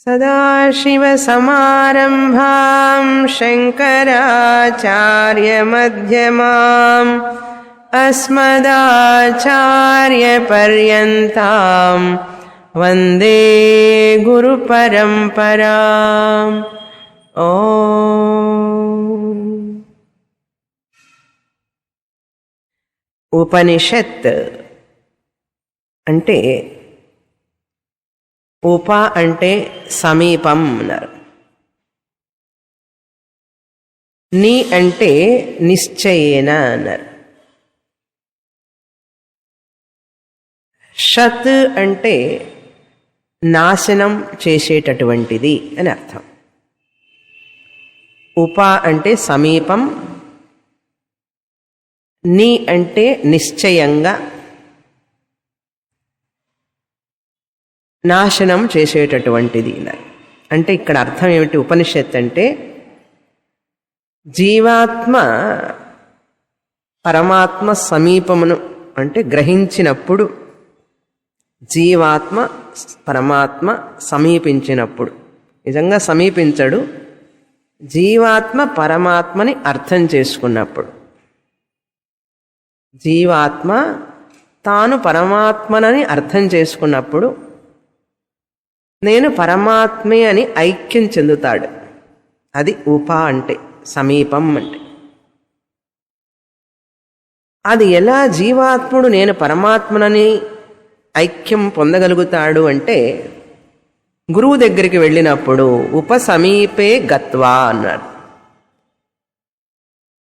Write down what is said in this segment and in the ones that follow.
सदाशिवसमारम्भां शङ्कराचार्यमध्यमाम् अस्मदाचार्यपर्यन्तां वन्दे गुरुपरम्पराम्। ఉపనిషత్ అంటే ఉప అంటే సమీపం అన్నారు. ని అంటే నిశ్చయేన అన్నారు. షత్ అంటే నాశనం చేసేటటువంటిది అని అర్థం. ఉప అంటే సమీపం, ని అంటే నిశ్చయంగా నాశనం చేసేటటువంటిది. అంటే ఇక్కడ అర్థం ఏమిటి? ఉపనిషత్ అంటే జీవాత్మ పరమాత్మ సమీపమును అంటే గ్రహించినప్పుడు, జీవాత్మ పరమాత్మ సమీపించినప్పుడు, నిజంగా సమీపించడు, జీవాత్మ పరమాత్మని అర్థం చేసుకున్నప్పుడు, జీవాత్మ తాను పరమాత్మనని అర్థం చేసుకున్నప్పుడు నేను పరమాత్మే అని ఐక్యం చెందుతాడు. అది ఉప అంటే సమీపం అంటే. అది ఎలా జీవాత్ముడు నేను పరమాత్మనని ఐక్యం పొందగలుగుతాడు అంటే గురువు దగ్గరికి వెళ్ళినప్పుడు ఉపసమీపే గత్వా అన్నాడు.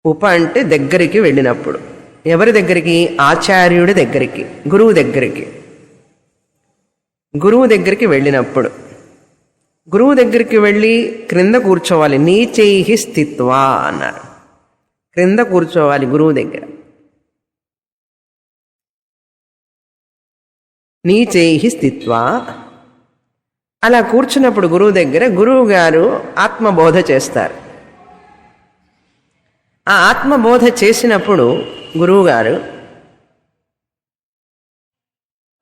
ఉప అంటే దగ్గరికి వెళ్ళినప్పుడు. ఎవరి దగ్గరికి? ఆచార్యుడి దగ్గరికి, గురువు దగ్గరికి. గురువు దగ్గరికి వెళ్ళినప్పుడు, గురువు దగ్గరికి వెళ్ళి క్రింద కూర్చోవాలి. నీచైహి స్థిత్వా అన్నారు. క్రింద కూర్చోవాలి గురువు దగ్గర. నీచైహి స్థిత్వా. అలా కూర్చున్నప్పుడు గురువు దగ్గర గురువు గారు ఆత్మబోధ చేస్తారు. ఆ ఆత్మబోధ చేసినప్పుడు గురువుగారు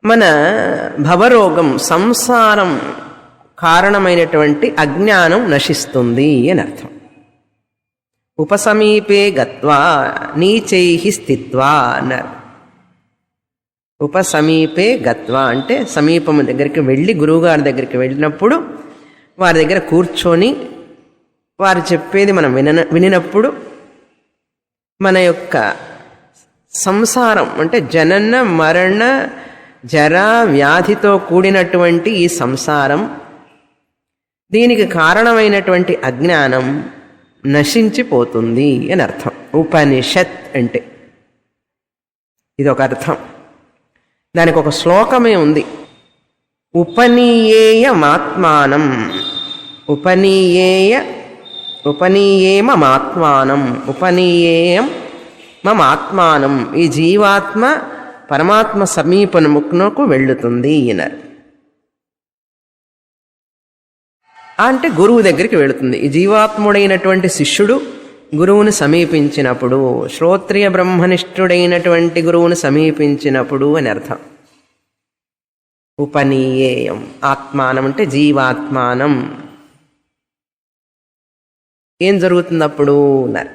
మన భవరోగం, సంసారం కారణమైనటువంటి అజ్ఞానం నశిస్తుంది అని అర్థం. ఉపసమీపే గత్వా నీచైహి స్థిత్వా అన్నారు. ఉపసమీపే గత్వా అంటే సమీపము దగ్గరికి వెళ్ళి, గురువుగారి దగ్గరికి వెళ్ళినప్పుడు వారి దగ్గర కూర్చొని వారు చెప్పేది మనం వినినప్పుడు మన యొక్క సంసారం అంటే జనన మరణ జరా వ్యాధితో కూడినటువంటి ఈ సంసారం, దీనికి కారణమైనటువంటి అజ్ఞానం నశించిపోతుంది అని అర్థం. ఉపనిషత్ అంటే ఇదొక అర్థం. దానికి ఒక శ్లోకమే ఉంది. ఉపనీయేయమాత్మానం, ఉపనీయేమమాత్మానం, ఉపనీయేయం మమాత్మానం. ఈ జీవాత్మ పరమాత్మ సమీపమునకు వెళ్ళుతుంది అన్నారు. అంటే గురువు దగ్గరికి వెళుతుంది. ఈ జీవాత్ముడైనటువంటి శిష్యుడు గురువును సమీపించినప్పుడు, శ్రోత్రియ బ్రహ్మనిష్ఠుడైనటువంటి గురువును సమీపించినప్పుడు అని అర్థం. ఉపనీయేయం ఆత్మానం అంటే జీవాత్మానం. ఏం జరుగుతున్నప్పుడు అన్నారు.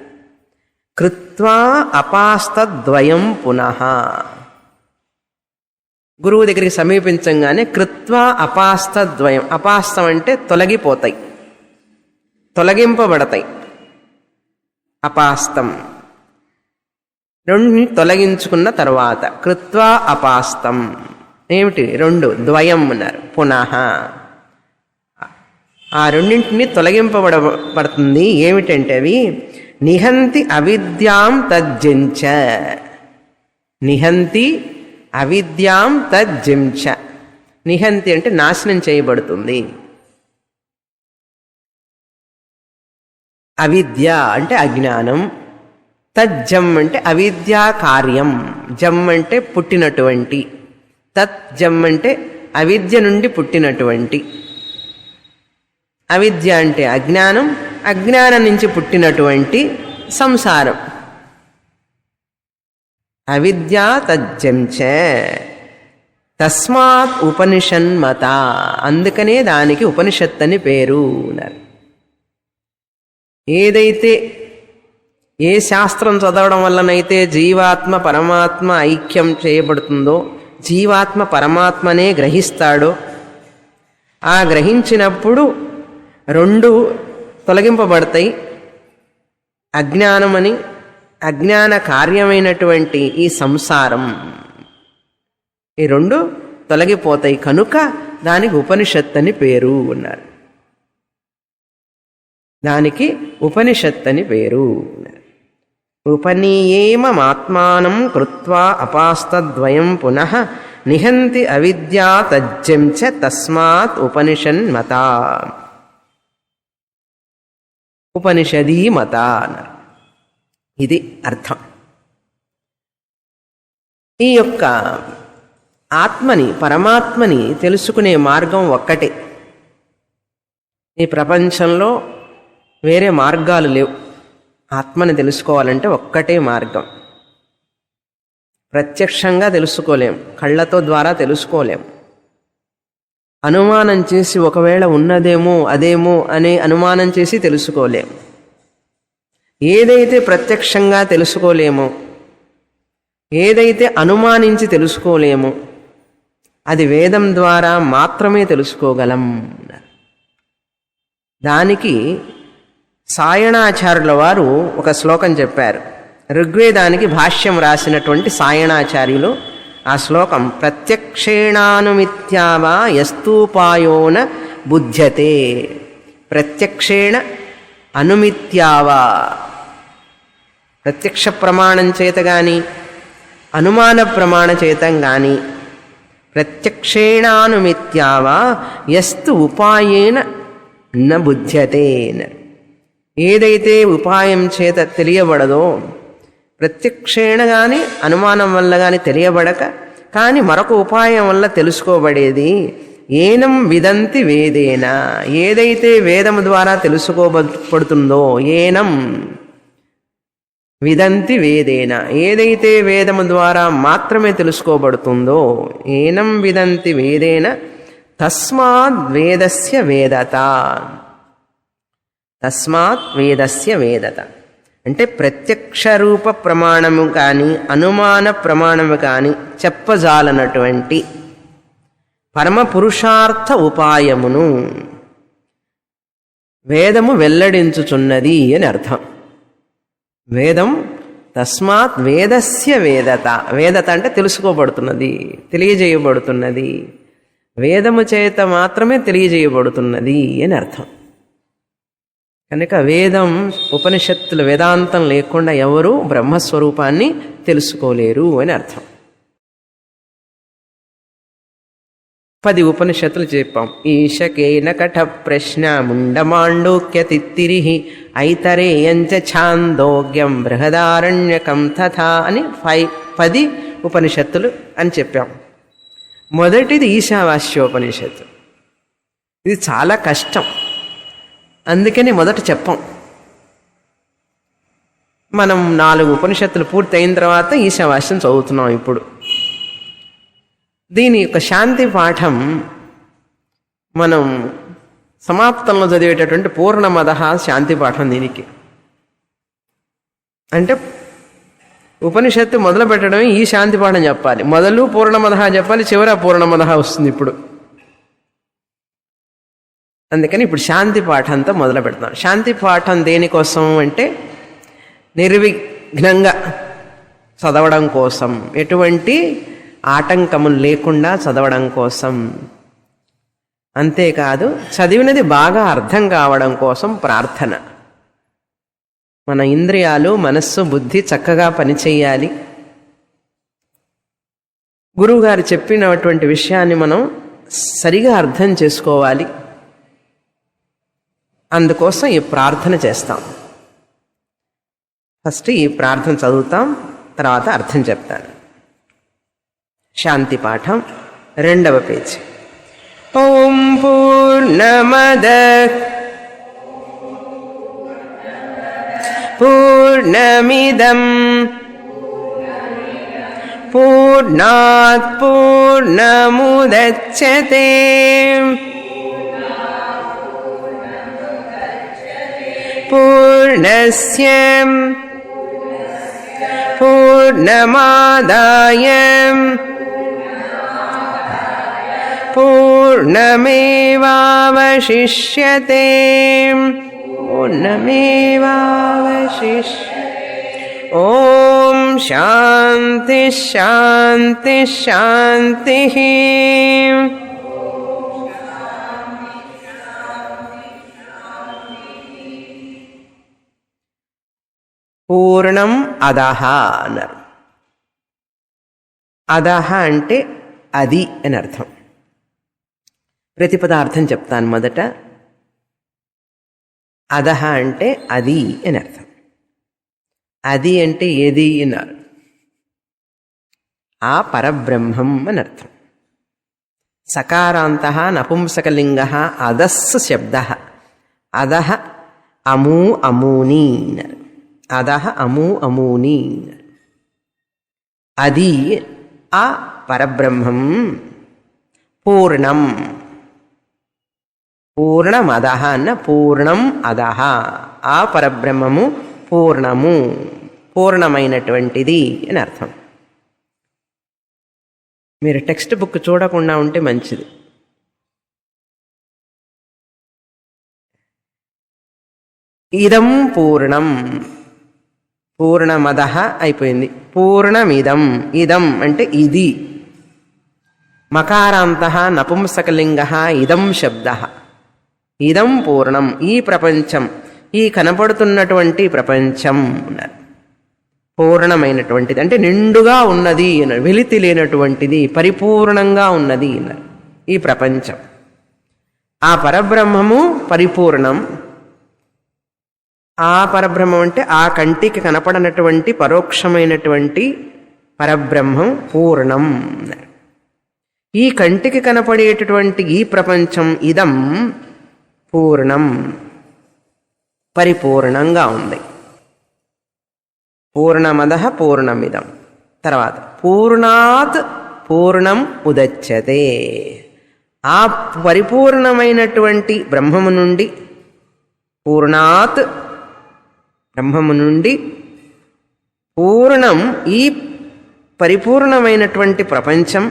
కృత్వా అపాస్తద్వయం పునః. గురువు దగ్గరికి సమీపించంగానే కృత్వా అపాస్తద్వయం. అపాస్తం అంటే తొలగిపోతాయి, తొలగింపబడతాయి. అపాస్తం రెండుని తొలగించుకున్న తర్వాత కృత్వా అపాస్తం ఏమిటి? రెండు. ద్వయం అన్నారు. పునః ఆ రెండింటిని తొలగింపబడబడుతుంది. ఏమిటంటే అవి నిహంతి అవిద్యాం తజ్జించ. నిహంతి అవిద్యాం తజ్జించ. నిహంతి అంటే నాశనం చేయబడుతుంది. అవిద్య అంటే అజ్ఞానం. తజ్జం అంటే అవిద్యా కార్యం. జం అంటే పుట్టినటువంటి. తజ్జం అంటే అవిద్య నుండి పుట్టినటువంటి. అవిద్య అంటే అజ్ఞానం, అజ్ఞానం నుంచి పుట్టినటువంటి సంసారం. అవిద్యా తజ్జంచ తస్మాత్ ఉపనిషన్మత, అందుకనే దానికి ఉపనిషత్ అని పేరు అన్నారు. ఏదైతే ఏ శాస్త్రం చదవడం వల్లనైతే జీవాత్మ పరమాత్మ ఐక్యం చేయబడుతుందో, జీవాత్మ పరమాత్మనే గ్రహిస్తాడో, ఆ గ్రహించినప్పుడు రెండు తొలగింపబడతాయి. అజ్ఞానమని, అజ్ఞాన కార్యమైనటువంటి ఈ సంసారం, ఈ రెండు తొలగిపోతాయి కనుక దానికి ఉపనిషత్ అని పేరు అన్నారు. దానికి ఉపనిషత్ అని పేరు. ఉపనీయేమమాత్మానం కృత్వా అపాస్తద్వయం పునః నిహంతి అవిద్యా తజ్జం చ తస్మాత్ ఉపనిషన్మత, ఉపనిషదీ మత అన్నారు. ఇది అర్థం. ఈ యొక్క ఆత్మని, పరమాత్మని తెలుసుకునే మార్గం ఒక్కటే. ఈ ప్రపంచంలో వేరే మార్గాలు లేవు. ఆత్మని తెలుసుకోవాలంటే ఒక్కటే మార్గం. ప్రత్యక్షంగా తెలుసుకోలేం, కళ్ళతో ద్వారా తెలుసుకోలేం. అనుమానం చేసి ఒకవేళ ఉన్నదేమో అదేమో అనే అనుమానం చేసి తెలుసుకోలేం. ఏదైతే ప్రత్యక్షంగా తెలుసుకోలేమో, ఏదైతే అనుమానించి తెలుసుకోలేమో, అది వేదం ద్వారా మాత్రమే తెలుసుకోగలం. దానికి సాయణాచార్యుల వారు ఒక శ్లోకం చెప్పారు. ఋగ్వేదానికి భాష్యం రాసినటువంటి సాయణాచార్యులు ఆ శ్లోకం ప్రత్యక్షేణానుమిత్యావా యస్తూపాయోన బుధ్యతే, ప్రత్యక్షేణ అనుమిత్యావా, ప్రత్యక్ష ప్రమాణం చేత గాని అనుమాన ప్రమాణ చేతం గాని ప్రత్యక్షేణానుమిత్యావా యస్తు ఉపాయేన న బుధ్యతే, ఏదైతే ఉపాయం చేత తెలియబడదో, ప్రత్యక్షేణ కానీ అనుమానం వల్ల కానీ తెలియబడక కానీ మరొక ఉపాయం వల్ల తెలుసుకోబడేది ఏనం విదంతి వేదేన, ఏదైతే వేదము ద్వారా తెలుసుకోబడుతుందో, ఏనం విదంతి వేదేన, ఏదైతే వేదము ద్వారా మాత్రమే తెలుసుకోబడుతుందో, ఏనం విదంతి వేదేన తస్మాత్ వేదస్య వేదత, తస్మాత్ వేదస్య వేదత అంటే ప్రత్యక్ష రూప ప్రమాణము కానీ అనుమాన ప్రమాణము కానీ చెప్పజాలనటువంటి పరమ పురుషార్థ ఉపాయమును వేదము వెల్లడించుచున్నది అని అర్థం. వేదం తస్మాత్ వేదస్య వేదత, వేదత అంటే తెలుసుకోబడుతున్నది, తెలియజేయబడుతున్నది, వేదము చేత మాత్రమే తెలియజేయబడుతున్నది అని అర్థం. కనుక వేదం, ఉపనిషత్తుల వేదాంతం లేకుండా ఎవరు బ్రహ్మస్వరూపాన్ని తెలుసుకోలేరు అని అర్థం. 10 ఉపనిషత్తులు చెప్పాం. ఈశకేన కఠ ప్రశ్న ముండమాండూక్యతిత్తిరి ఐతరేయంచ ఛాందోగ్యం బృహదారణ్యకం తథా అని 10 ఉపనిషత్తులు అని చెప్పాం. మొదటిది ఈశావాస్యోపనిషత్తు. ఇది చాలా కష్టం, అందుకని మొదట చెప్పాం. మనం 4 ఉపనిషత్తులు పూర్తి అయిన తర్వాత ఈశావాస్యం చదువుతున్నాం. ఇప్పుడు దీని యొక్క శాంతి పాఠం మనం సమాప్తంలో చదివేటటువంటి పూర్ణమద శాంతి పాఠం. దీనికి అంటే ఉపనిషత్తు మొదలు పెట్టడమే ఈ శాంతి పాఠం చెప్పాలి. మొదలు పూర్ణమద చెప్పాలి, చివర పూర్ణమద వస్తుంది ఇప్పుడు. అందుకని ఇప్పుడు శాంతి పాఠంతో మొదలు పెడతాం. శాంతి పాఠం దేనికోసం అంటే నిర్విఘ్నంగా చదవడం కోసం, ఎటువంటి ఆటంకములు లేకుండా చదవడం కోసం. అంతేకాదు చదివినది బాగా అర్థం కావడం కోసం ప్రార్థన. మన ఇంద్రియాలు, మనస్సు, బుద్ధి చక్కగా పనిచేయాలి. గురువుగారు చెప్పినటువంటి విషయాన్ని మనం సరిగా అర్థం చేసుకోవాలి. అందుకోసం ఈ ప్రార్థన చేస్తాం. ఫస్ట్ ఈ ప్రార్థన చదువుతాం, తర్వాత అర్థం చెప్తాను. శాంతి పాఠం 2వ పేజీ. ఓం పూర్ణమద పూర్ణమిదం పూర్ణాత్ పూర్ణముదచ్యతే పూర్ణస్య పూర్ణమాదాయ పూర్ణమేవావశిష్యతే పూర్ణమేవావశిష్యతే. ఓం శాంతి శాంతి శాంతి. పూర్ణం అదహ అన్నారు. అదహ అంటే అది అని అర్థం. ప్రతిపదార్థం చెప్తాను మొదట. అదహ అంటే అది అని అర్థం. అది అంటే ఏది అన్నారు. ఆ పరబ్రహ్మం అని అర్థం. సకారాంత నపుంసకలింగ అదస్సు శబ్ద. అదహ అమూ అమూని అన్నారు. అదహ అమూ అమూని. అది ఆ పరబ్రహ్మం పూర్ణం. పూర్ణమదహ అన్న పూర్ణం అదహ. ఆ పరబ్రహ్మము పూర్ణము, పూర్ణమైనటువంటిది అని అర్థం. మీరు టెక్స్ట్ బుక్ చూడకుండా ఉంటే మంచిది. ఇదం పూర్ణం. పూర్ణమదః అయిపోయింది. పూర్ణమిదం. ఇదం అంటే ఇది. మకారాంతః నపుంసకలింగః ఇదం శబ్దః. ఇదం పూర్ణం. ఈ ప్రపంచం, ఈ కనపడుతున్నటువంటి ప్రపంచం పూర్ణమైనటువంటిది అంటే నిండుగా ఉన్నది అన్నారు. వెలితి లేనటువంటిది, పరిపూర్ణంగా ఉన్నది అన్నారు ఈ ప్రపంచం. ఆ పరబ్రహ్మము పరిపూర్ణం. ఆ పరబ్రహ్మం అంటే ఆ కంటికి కనపడనటువంటి పరోక్షమైనటువంటి పరబ్రహ్మం పూర్ణం. ఈ కంటికి కనపడేటటువంటి ఈ ప్రపంచం ఇదం పూర్ణం, పరిపూర్ణంగా ఉంది. పూర్ణమదః పూర్ణమిదం. తర్వాత పూర్ణాత్ పూర్ణం ఉదచ్యతే. ఆ పరిపూర్ణమైనటువంటి బ్రహ్మము నుండి, పూర్ణాత్ బ్రహ్మము నుండి పూర్ణం ఈ పరిపూర్ణమైనటువంటి ప్రపంచం.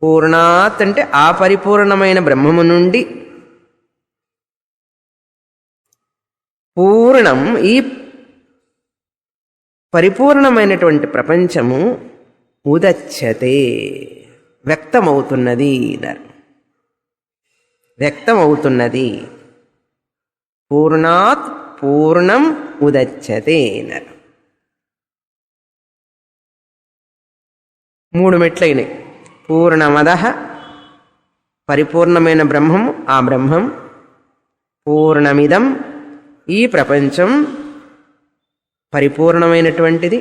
పూర్ణాత్ అంటే ఆ పరిపూర్ణమైన బ్రహ్మము నుండి పూర్ణం ఈ పరిపూర్ణమైనటువంటి ప్రపంచము ఉదచ్యతే వ్యక్తమవుతున్నది. వ్యక్తమవుతున్నది. పూర్ణాత్ పూర్ణం ఉదచ్యతే. 3 మెట్లయినాయి. పూర్ణమదః పరిపూర్ణమైన బ్రహ్మము, ఆ బ్రహ్మం. పూర్ణమిదం ఈ ప్రపంచం పరిపూర్ణమైనటువంటిది.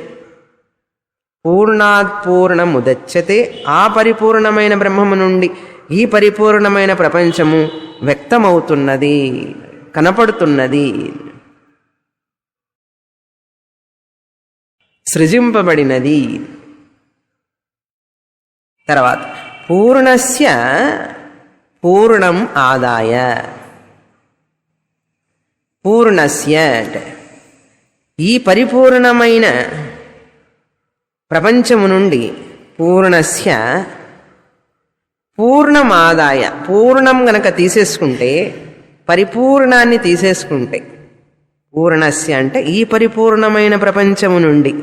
పూర్ణాత్ పూర్ణం ఉదచ్యతే ఆ పరిపూర్ణమైన బ్రహ్మము నుండి ఈ పరిపూర్ణమైన ప్రపంచము వ్యక్తమవుతున్నది, కనపడుతున్నది, సృజింపబడినది. తర్వాత పూర్ణస్య పూర్ణం ఆదాయ. పూర్ణస్య అంటే ఈ పరిపూర్ణమైన ప్రపంచము నుండి పూర్ణస్య పూర్ణమాదాయ. పూర్ణం గనక తీసేసుకుంటే, పరిపూర్ణాన్ని తీసేసుకుంటే, పూర్ణస్య అంటే ఈ పరిపూర్ణమైన ప్రపంచము నుండి,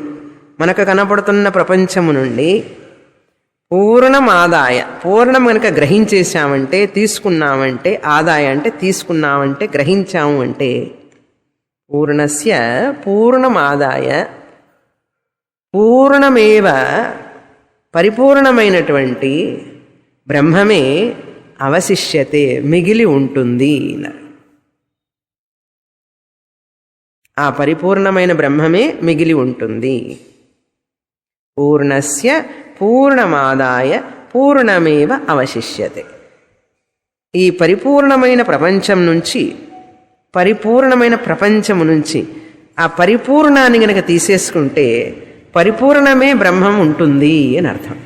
మనకు కనపడుతున్న ప్రపంచము నుండి పూర్ణమాదాయ. పూర్ణం కనుక గ్రహించేశామంటే, తీసుకున్నామంటే, ఆదాయ అంటే తీసుకున్నామంటే, గ్రహించాము అంటే, పూర్ణస్య పూర్ణమాదాయ పూర్ణమేవ పరిపూర్ణమైనటువంటి బ్రహ్మమే అవశిష్యతే మిగిలి ఉంటుంది. ఆ పరిపూర్ణమైన బ్రహ్మమే మిగిలి ఉంటుంది. పూర్ణస్య పూర్ణమాదాయ పూర్ణమేవ అవశిష్యతే. ఈ పరిపూర్ణమైన ప్రపంచం నుంచి, పరిపూర్ణమైన ప్రపంచము నుంచి ఆ పరిపూర్ణాన్ని గనక తీసేసుకుంటే పరిపూర్ణమే బ్రహ్మం ఉంటుంది అని అర్థం.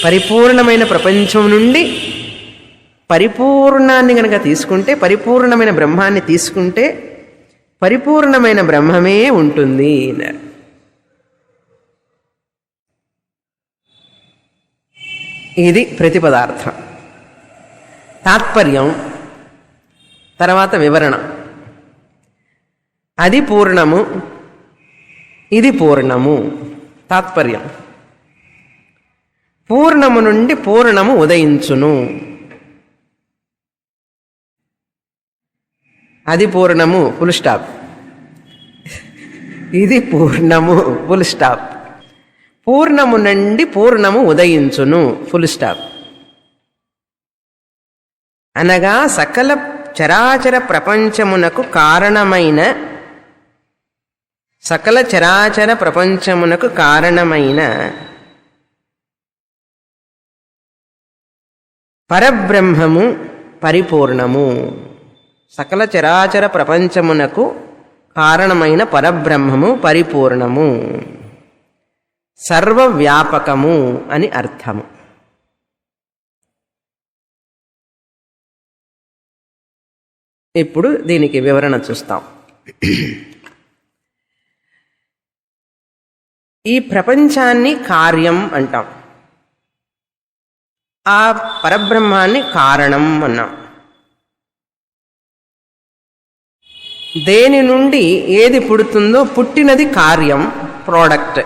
పరిపూర్ణమైన ప్రపంచం నుండి పరిపూర్ణాన్ని కనుక తీసుకుంటే, పరిపూర్ణమైన బ్రహ్మాన్ని తీసుకుంటే పరిపూర్ణమైన బ్రహ్మమే ఉంటుంది అన్నారు. ఇది ప్రతిపదార్థం. తాత్పర్యం తర్వాత వివరణ. అది పూర్ణము, ఇది పూర్ణము. తాత్పర్యం పూర్ణము నుండి పూర్ణము ఉదయించును. అది పూర్ణము ఫుల్ స్టాప్, ఇది పూర్ణము ఫుల్ స్టాప్. పూర్ణము నుండి పూర్ణము ఉదయించును ఫుల్ స్టాప్. అనగా సకల చరాచర ప్రపంచమునకు కారణమైన, సకల చరాచర ప్రపంచమునకు కారణమైన పరబ్రహ్మము పరిపూర్ణము. సకల చరాచర ప్రపంచమునకు కారణమైన పరబ్రహ్మము పరిపూర్ణము, సర్వవ్యాపకము అని అర్థము. ఇప్పుడు దీనికి వివరణ చూస్తాం. ఈ ప్రపంచాన్ని కార్యం అంటాం, ఆ పరబ్రహ్మాన్ని కారణం అన్నాం. దేని నుండి ఏది పుడుతుందో పుట్టినది కార్యం, ప్రోడక్ట్.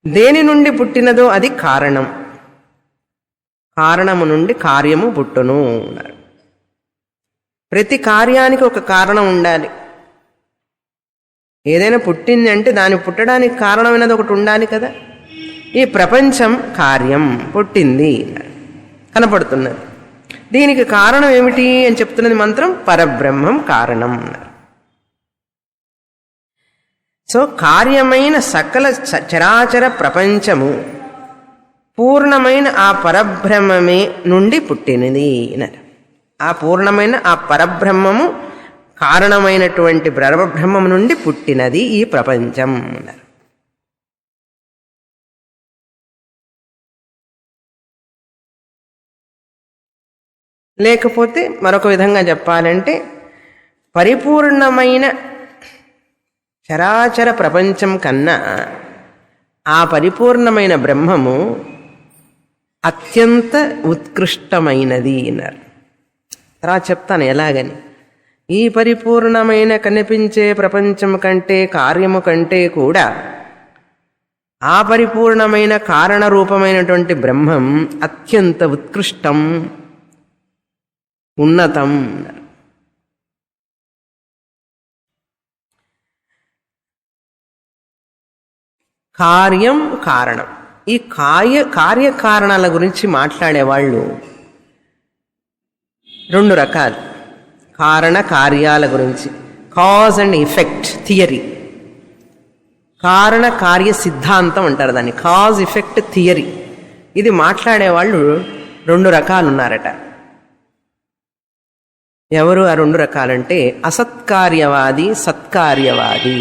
దేని నుండి పుట్టినదో అది కారణం. కారణము నుండి కార్యము పుట్టును అన్నారు. ప్రతి కార్యానికి ఒక కారణం ఉండాలి. ఏదైనా పుట్టింది అంటే దాని పుట్టడానికి కారణమైనది ఒకటి ఉండాలి కదా. ఈ ప్రపంచం కార్యం, పుట్టింది, కనపడుతున్నది. దీనికి కారణం ఏమిటి అని చెప్తున్నది మంత్రం, పరబ్రహ్మం కారణం అన్నారు. సో కార్యమైన సకల చరాచర ప్రపంచము పూర్ణమైన ఆ పరబ్రహ్మమే నుండి పుట్టినది అన్నారు. ఆ పూర్ణమైన ఆ పరబ్రహ్మము కారణమైనటువంటి పరబ్రహ్మం నుండి పుట్టినది ఈ ప్రపంచం అన్నారు. లేకపోతే మరొక విధంగా చెప్పాలంటే, పరిపూర్ణమైన చరాచర ప్రపంచం కన్నా ఆ పరిపూర్ణమైన బ్రహ్మము అత్యంత ఉత్కృష్టమైనది అన్నారు. తర్వాత చెప్తాను ఎలాగని. ఈ పరిపూర్ణమైన కనిపించే ప్రపంచం కంటే, కార్యము కంటే కూడా ఆ పరిపూర్ణమైన కారణరూపమైనటువంటి బ్రహ్మం అత్యంత ఉత్కృష్టం, ఉన్నతం. కార్యం కారణం. ఈ కార్యకారణాల గురించి మాట్లాడేవాళ్ళు రెండు రకాలు. కారణ కార్యాల గురించి, కాజ్ అండ్ ఎఫెక్ట్ థియరీ, కారణ కార్య సిద్ధాంతం అంటారు దాన్ని, కాజ్ ఎఫెక్ట్ థియరీ. ఇది మాట్లాడేవాళ్ళు రెండు రకాలు ఉన్నారట. ఎవరు ఆ రెండు రకాలంటే, అసత్కార్యవాది, సత్కార్యవాది.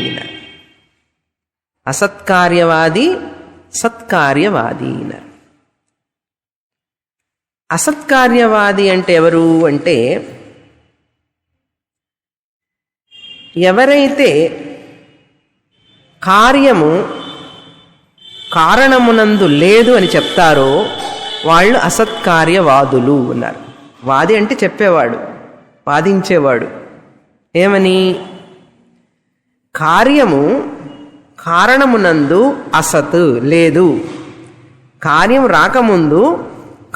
అసత్కార్యవాది, సత్కార్యవాది. అసత్కార్యవాది అంటే ఎవరు అంటే, ఎవరైతే కార్యము కారణమునందు లేదు అని చెప్తారో వాళ్ళు అసత్కార్యవాదులు అన్నారు. వాది అంటే చెప్పేవాడు, వాదించేవాడు. ఏమని? కార్యము కారణమునందు అసత్ లేదు, కార్యం రాకముందు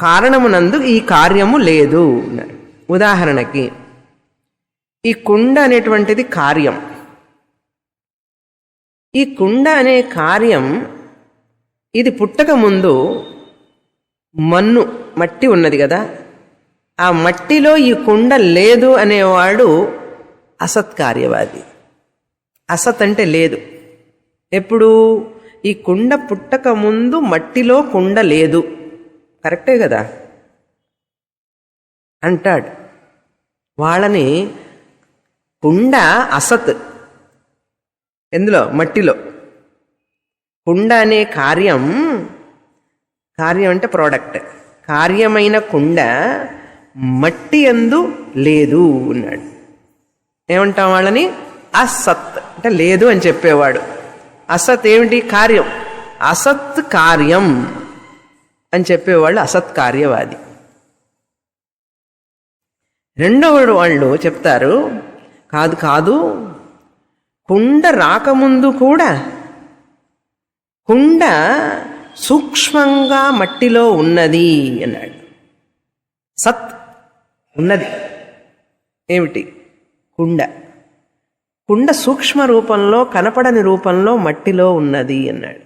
కారణమునందు ఈ కార్యము లేదు. ఉదాహరణకి ఈ కుండ అనేటువంటిది కార్యం. ఈ కుండ అనే కార్యం ఇది పుట్టక ముందు మట్టి ఉన్నది కదా, ఆ మట్టిలో ఈ కుండ లేదు అనేవాడు అసత్కార్యవాది. అసత్ అంటే లేదు. ఎప్పుడు? ఈ కుండ పుట్టక ముందు మట్టిలో కుండ లేదు, కరెక్టే కదా అంటాడు. వాళ్ళని కుండ అసత్, ఎందులో? మట్టిలో. కుండ అనే కార్యం, కార్యం అంటే ప్రోడక్ట్, కార్యమైన కుండ మట్టి యందు లేదు అన్నాడు. ఏమంటాం వాళ్ళని? అసత్ అంటే లేదు అని చెప్పేవాడు. అసత్ ఏమిటి? కార్యం. అసత్ కార్యం అని చెప్పేవాళ్ళు అసత్ కార్యవాది. రెండవ వాళ్ళు చెప్తారు, కాదు కాదు, కుండ రాకముందు కూడా కుండ సూక్ష్మంగా మట్టిలో ఉన్నది అన్నాడు. సత్ ఉన్నది. ఏమిటి? కుండ. కుండ సూక్ష్మ రూపంలో, కనపడని రూపంలో మట్టిలో ఉన్నది అన్నాడు.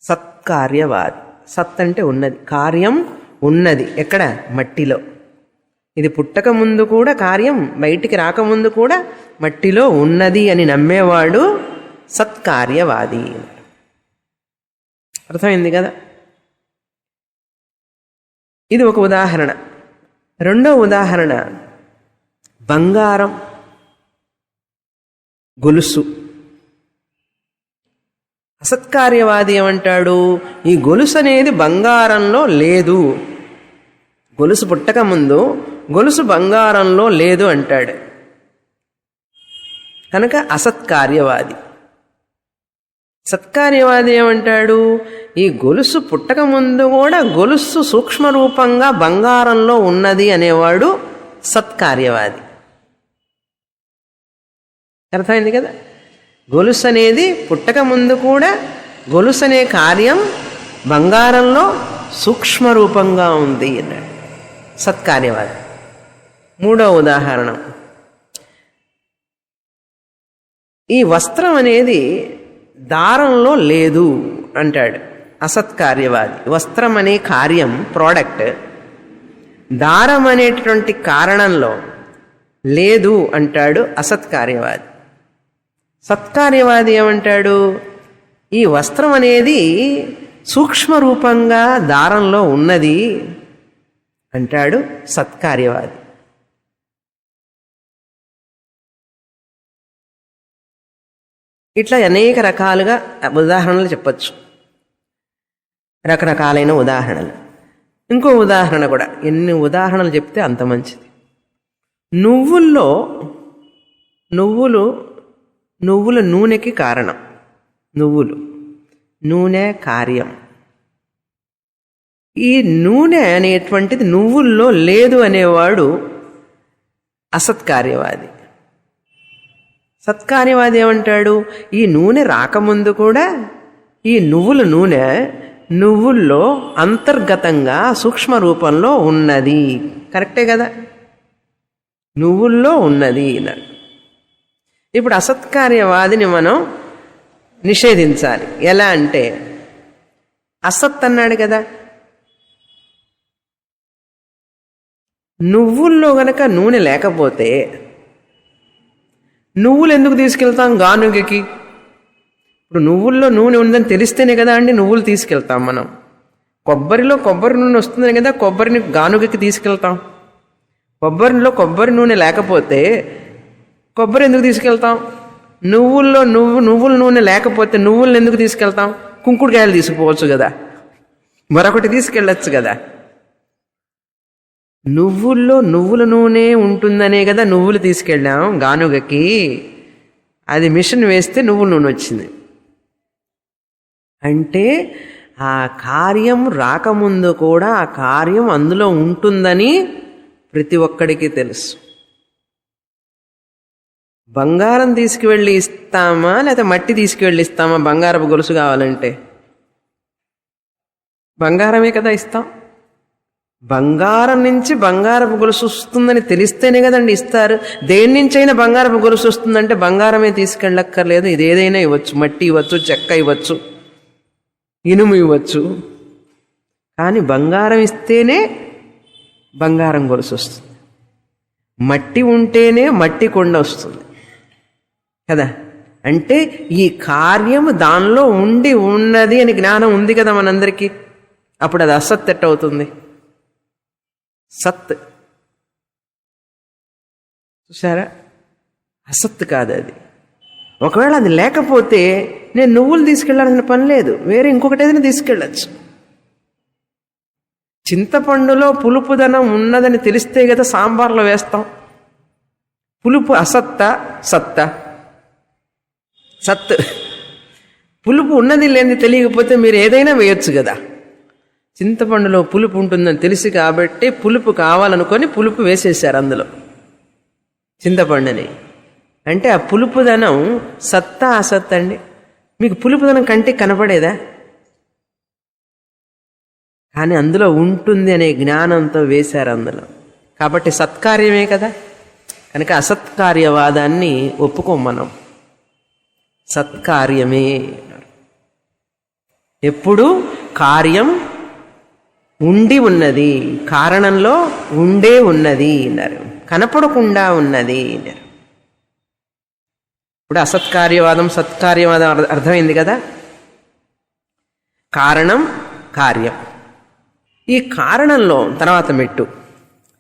సత్కార్యవాది. సత్ అంటే ఉన్నది, కార్యం ఉన్నది. ఎక్కడ? మట్టిలో. ఇది పుట్టక ముందు కూడా కార్యం, బయటికి రాకముందు కూడా మట్టిలో ఉన్నది అని నమ్మేవాడు సత్కార్యవాది. అర్థమైంది కదా? ఇది ఒక ఉదాహరణ. రెండో ఉదాహరణ బంగారం, గొలుసు. అసత్కార్యవాది ఏమంటాడు? ఈ గొలుసు అనేది బంగారంలో లేదు, గొలుసు పుట్టక ముందు గొలుసు బంగారంలో లేదు అంటాడు. కనుక అసత్కార్యవాది. సత్కార్యవాది ఏమంటాడు? ఈ గొలుసు పుట్టక ముందు కూడా గొలుసు సూక్ష్మరూపంగా బంగారంలో ఉన్నది అనేవాడు సత్కార్యవాది. అర్థమైంది కదా? గొలుసు అనేది పుట్టక ముందు కూడా గొలుసు అనే కార్యం బంగారంలో సూక్ష్మరూపంగా ఉంది అన్నాడు సత్కార్యవాది. మూడో ఉదాహరణ, ఈ వస్త్రం అనేది దారంలో లేదు అంటాడు అసత్కార్యవాది. వస్త్రం అనే కార్యం, ప్రోడక్ట్, దారం అనేటువంటి కారణంలో లేదు అంటాడు అసత్కార్యవాది. సత్కార్యవాది ఏమంటాడు? ఈ వస్త్రం అనేది సూక్ష్మరూపంగా దారంలో ఉన్నది అంటాడు సత్కార్యవాది. ఇట్లా అనేక రకాలుగా ఉదాహరణలు చెప్పచ్చు, రకరకాలైన ఉదాహరణలు. ఇంకో ఉదాహరణ కూడా, ఎన్ని ఉదాహరణలు చెప్తే అంత మంచిది. నువ్వుల నూనెకి కారణం. నూనె కార్యం. ఈ నూనె అనేటువంటిది నువ్వుల్లో లేదు అనేవాడు అసత్కార్యవాది. సత్కార్యవాది ఏమంటాడు? ఈ నూనె రాకముందు కూడా ఈ నూనె నువ్వుల్లో అంతర్గతంగా సూక్ష్మ రూపంలో ఉన్నది. కరెక్టే కదా? నువ్వుల్లో ఉన్నది. ఇప్పుడు అసత్కార్యవాదిని మనం నిషేధించాలి. ఎలా అంటే, అసత్ అన్నాడు కదా, నువ్వుల్లో గనక నూనె లేకపోతే నువ్వులు ఎందుకు తీసుకెళ్తాం గానుగకి? ఇప్పుడు నువ్వుల్లో నూనె ఉందని తెలిస్తేనే కదా అండి నువ్వులు తీసుకెళ్తాం మనం. కొబ్బరిలో కొబ్బరి నూనె వస్తుందని కదా కొబ్బరిని గానుగకి తీసుకెళ్తాం. కొబ్బరిలో కొబ్బరి నూనె లేకపోతే కొబ్బరి ఎందుకు తీసుకెళ్తాం? నువ్వుల నూనె లేకపోతే నువ్వులను ఎందుకు తీసుకెళ్తాం? కుంకుడుకాయలు తీసుకుపోవచ్చు కదా, మరొకటి తీసుకెళ్ళచ్చు కదా. నువ్వుల్లో నువ్వుల నూనె ఉంటుందనే కదా నువ్వులు తీసుకెళ్ళాం గానుగకి. అది మిషన్ వేస్తే నువ్వుల నూనె వచ్చింది. అంటే ఆ కార్యం రాకముందు కూడా ఆ కార్యం అందులో ఉంటుందని ప్రతి ఒక్కడికి తెలుసు. బంగారం తీసుకువెళ్ళి ఇస్తామా లేదా మట్టి తీసుకువెళ్ళి ఇస్తామా? బంగారపు గొలుసు కావాలంటే బంగారమే కదా ఇస్తాం. బంగారం నుంచి బంగారపు గొలుసు వస్తుందని తెలిస్తేనే కదండి ఇస్తారు. దేని నుంచైనా బంగారపు గొలుసు వస్తుందంటే బంగారమే తీసుకెళ్ళక్కర్లేదు. ఇది ఏదైనా ఇవ్వచ్చు, మట్టి ఇవ్వచ్చు, చెక్క ఇవ్వచ్చు, ఇనుము ఇవ్వచ్చు. కానీ బంగారం ఇస్తేనే బంగారం గొలుసు వస్తుంది. మట్టి ఉంటేనే మట్టి కొండ వస్తుంది కదా. అంటే ఈ కార్యము దానిలో ఉండి ఉన్నది అని జ్ఞానం ఉంది కదా మనందరికీ. అప్పుడు అది అసత్ ఎట్ట అవుతుంది? సత్. చూసారా? అసత్ కాదు అది. ఒకవేళ అది లేకపోతే నేను నువ్వులు తీసుకెళ్లాల్సిన పని లేదు, వేరే ఇంకొకటి ఏదైనా తీసుకెళ్ళచ్చు. చింతపండులో పులుపుదనం ఉన్నదని తెలిస్తే కదా సాంబార్లో వేస్తాం. పులుపు అసత్త సత్త సత్. పులుపు ఉన్నది లేనిది తెలియకపోతే మీరు ఏదైనా వేయొచ్చు కదా. చింతపండులో పులుపు ఉంటుందని తెలిసి కాబట్టి పులుపు కావాలనుకొని పులుపు వేసేశారు అందులో చింతపండుని. అంటే ఆ పులుపుదనం సత్తా అసత్ అండి. మీకు పులుపుదనం కంటికి కనపడేదా? కానీ అందులో ఉంటుంది అనే జ్ఞానంతో వేశారు అందులో. కాబట్టి సత్కార్యమే కదా. కనుక అసత్కార్యవాదాన్ని ఒప్పుకోం మనం. సత్కార్యమే. ఎప్పుడు కార్యం ఉండి ఉన్నది, కారణంలో ఉండే ఉన్నది అన్నారు, కనపడకుండా ఉన్నది అన్నారు. ఇప్పుడు అసత్కార్యవాదం సత్కార్యవాదం అర్థమైంది కదా. కారణం కార్యం. ఈ కారణంలో తర్వాత మెట్టు.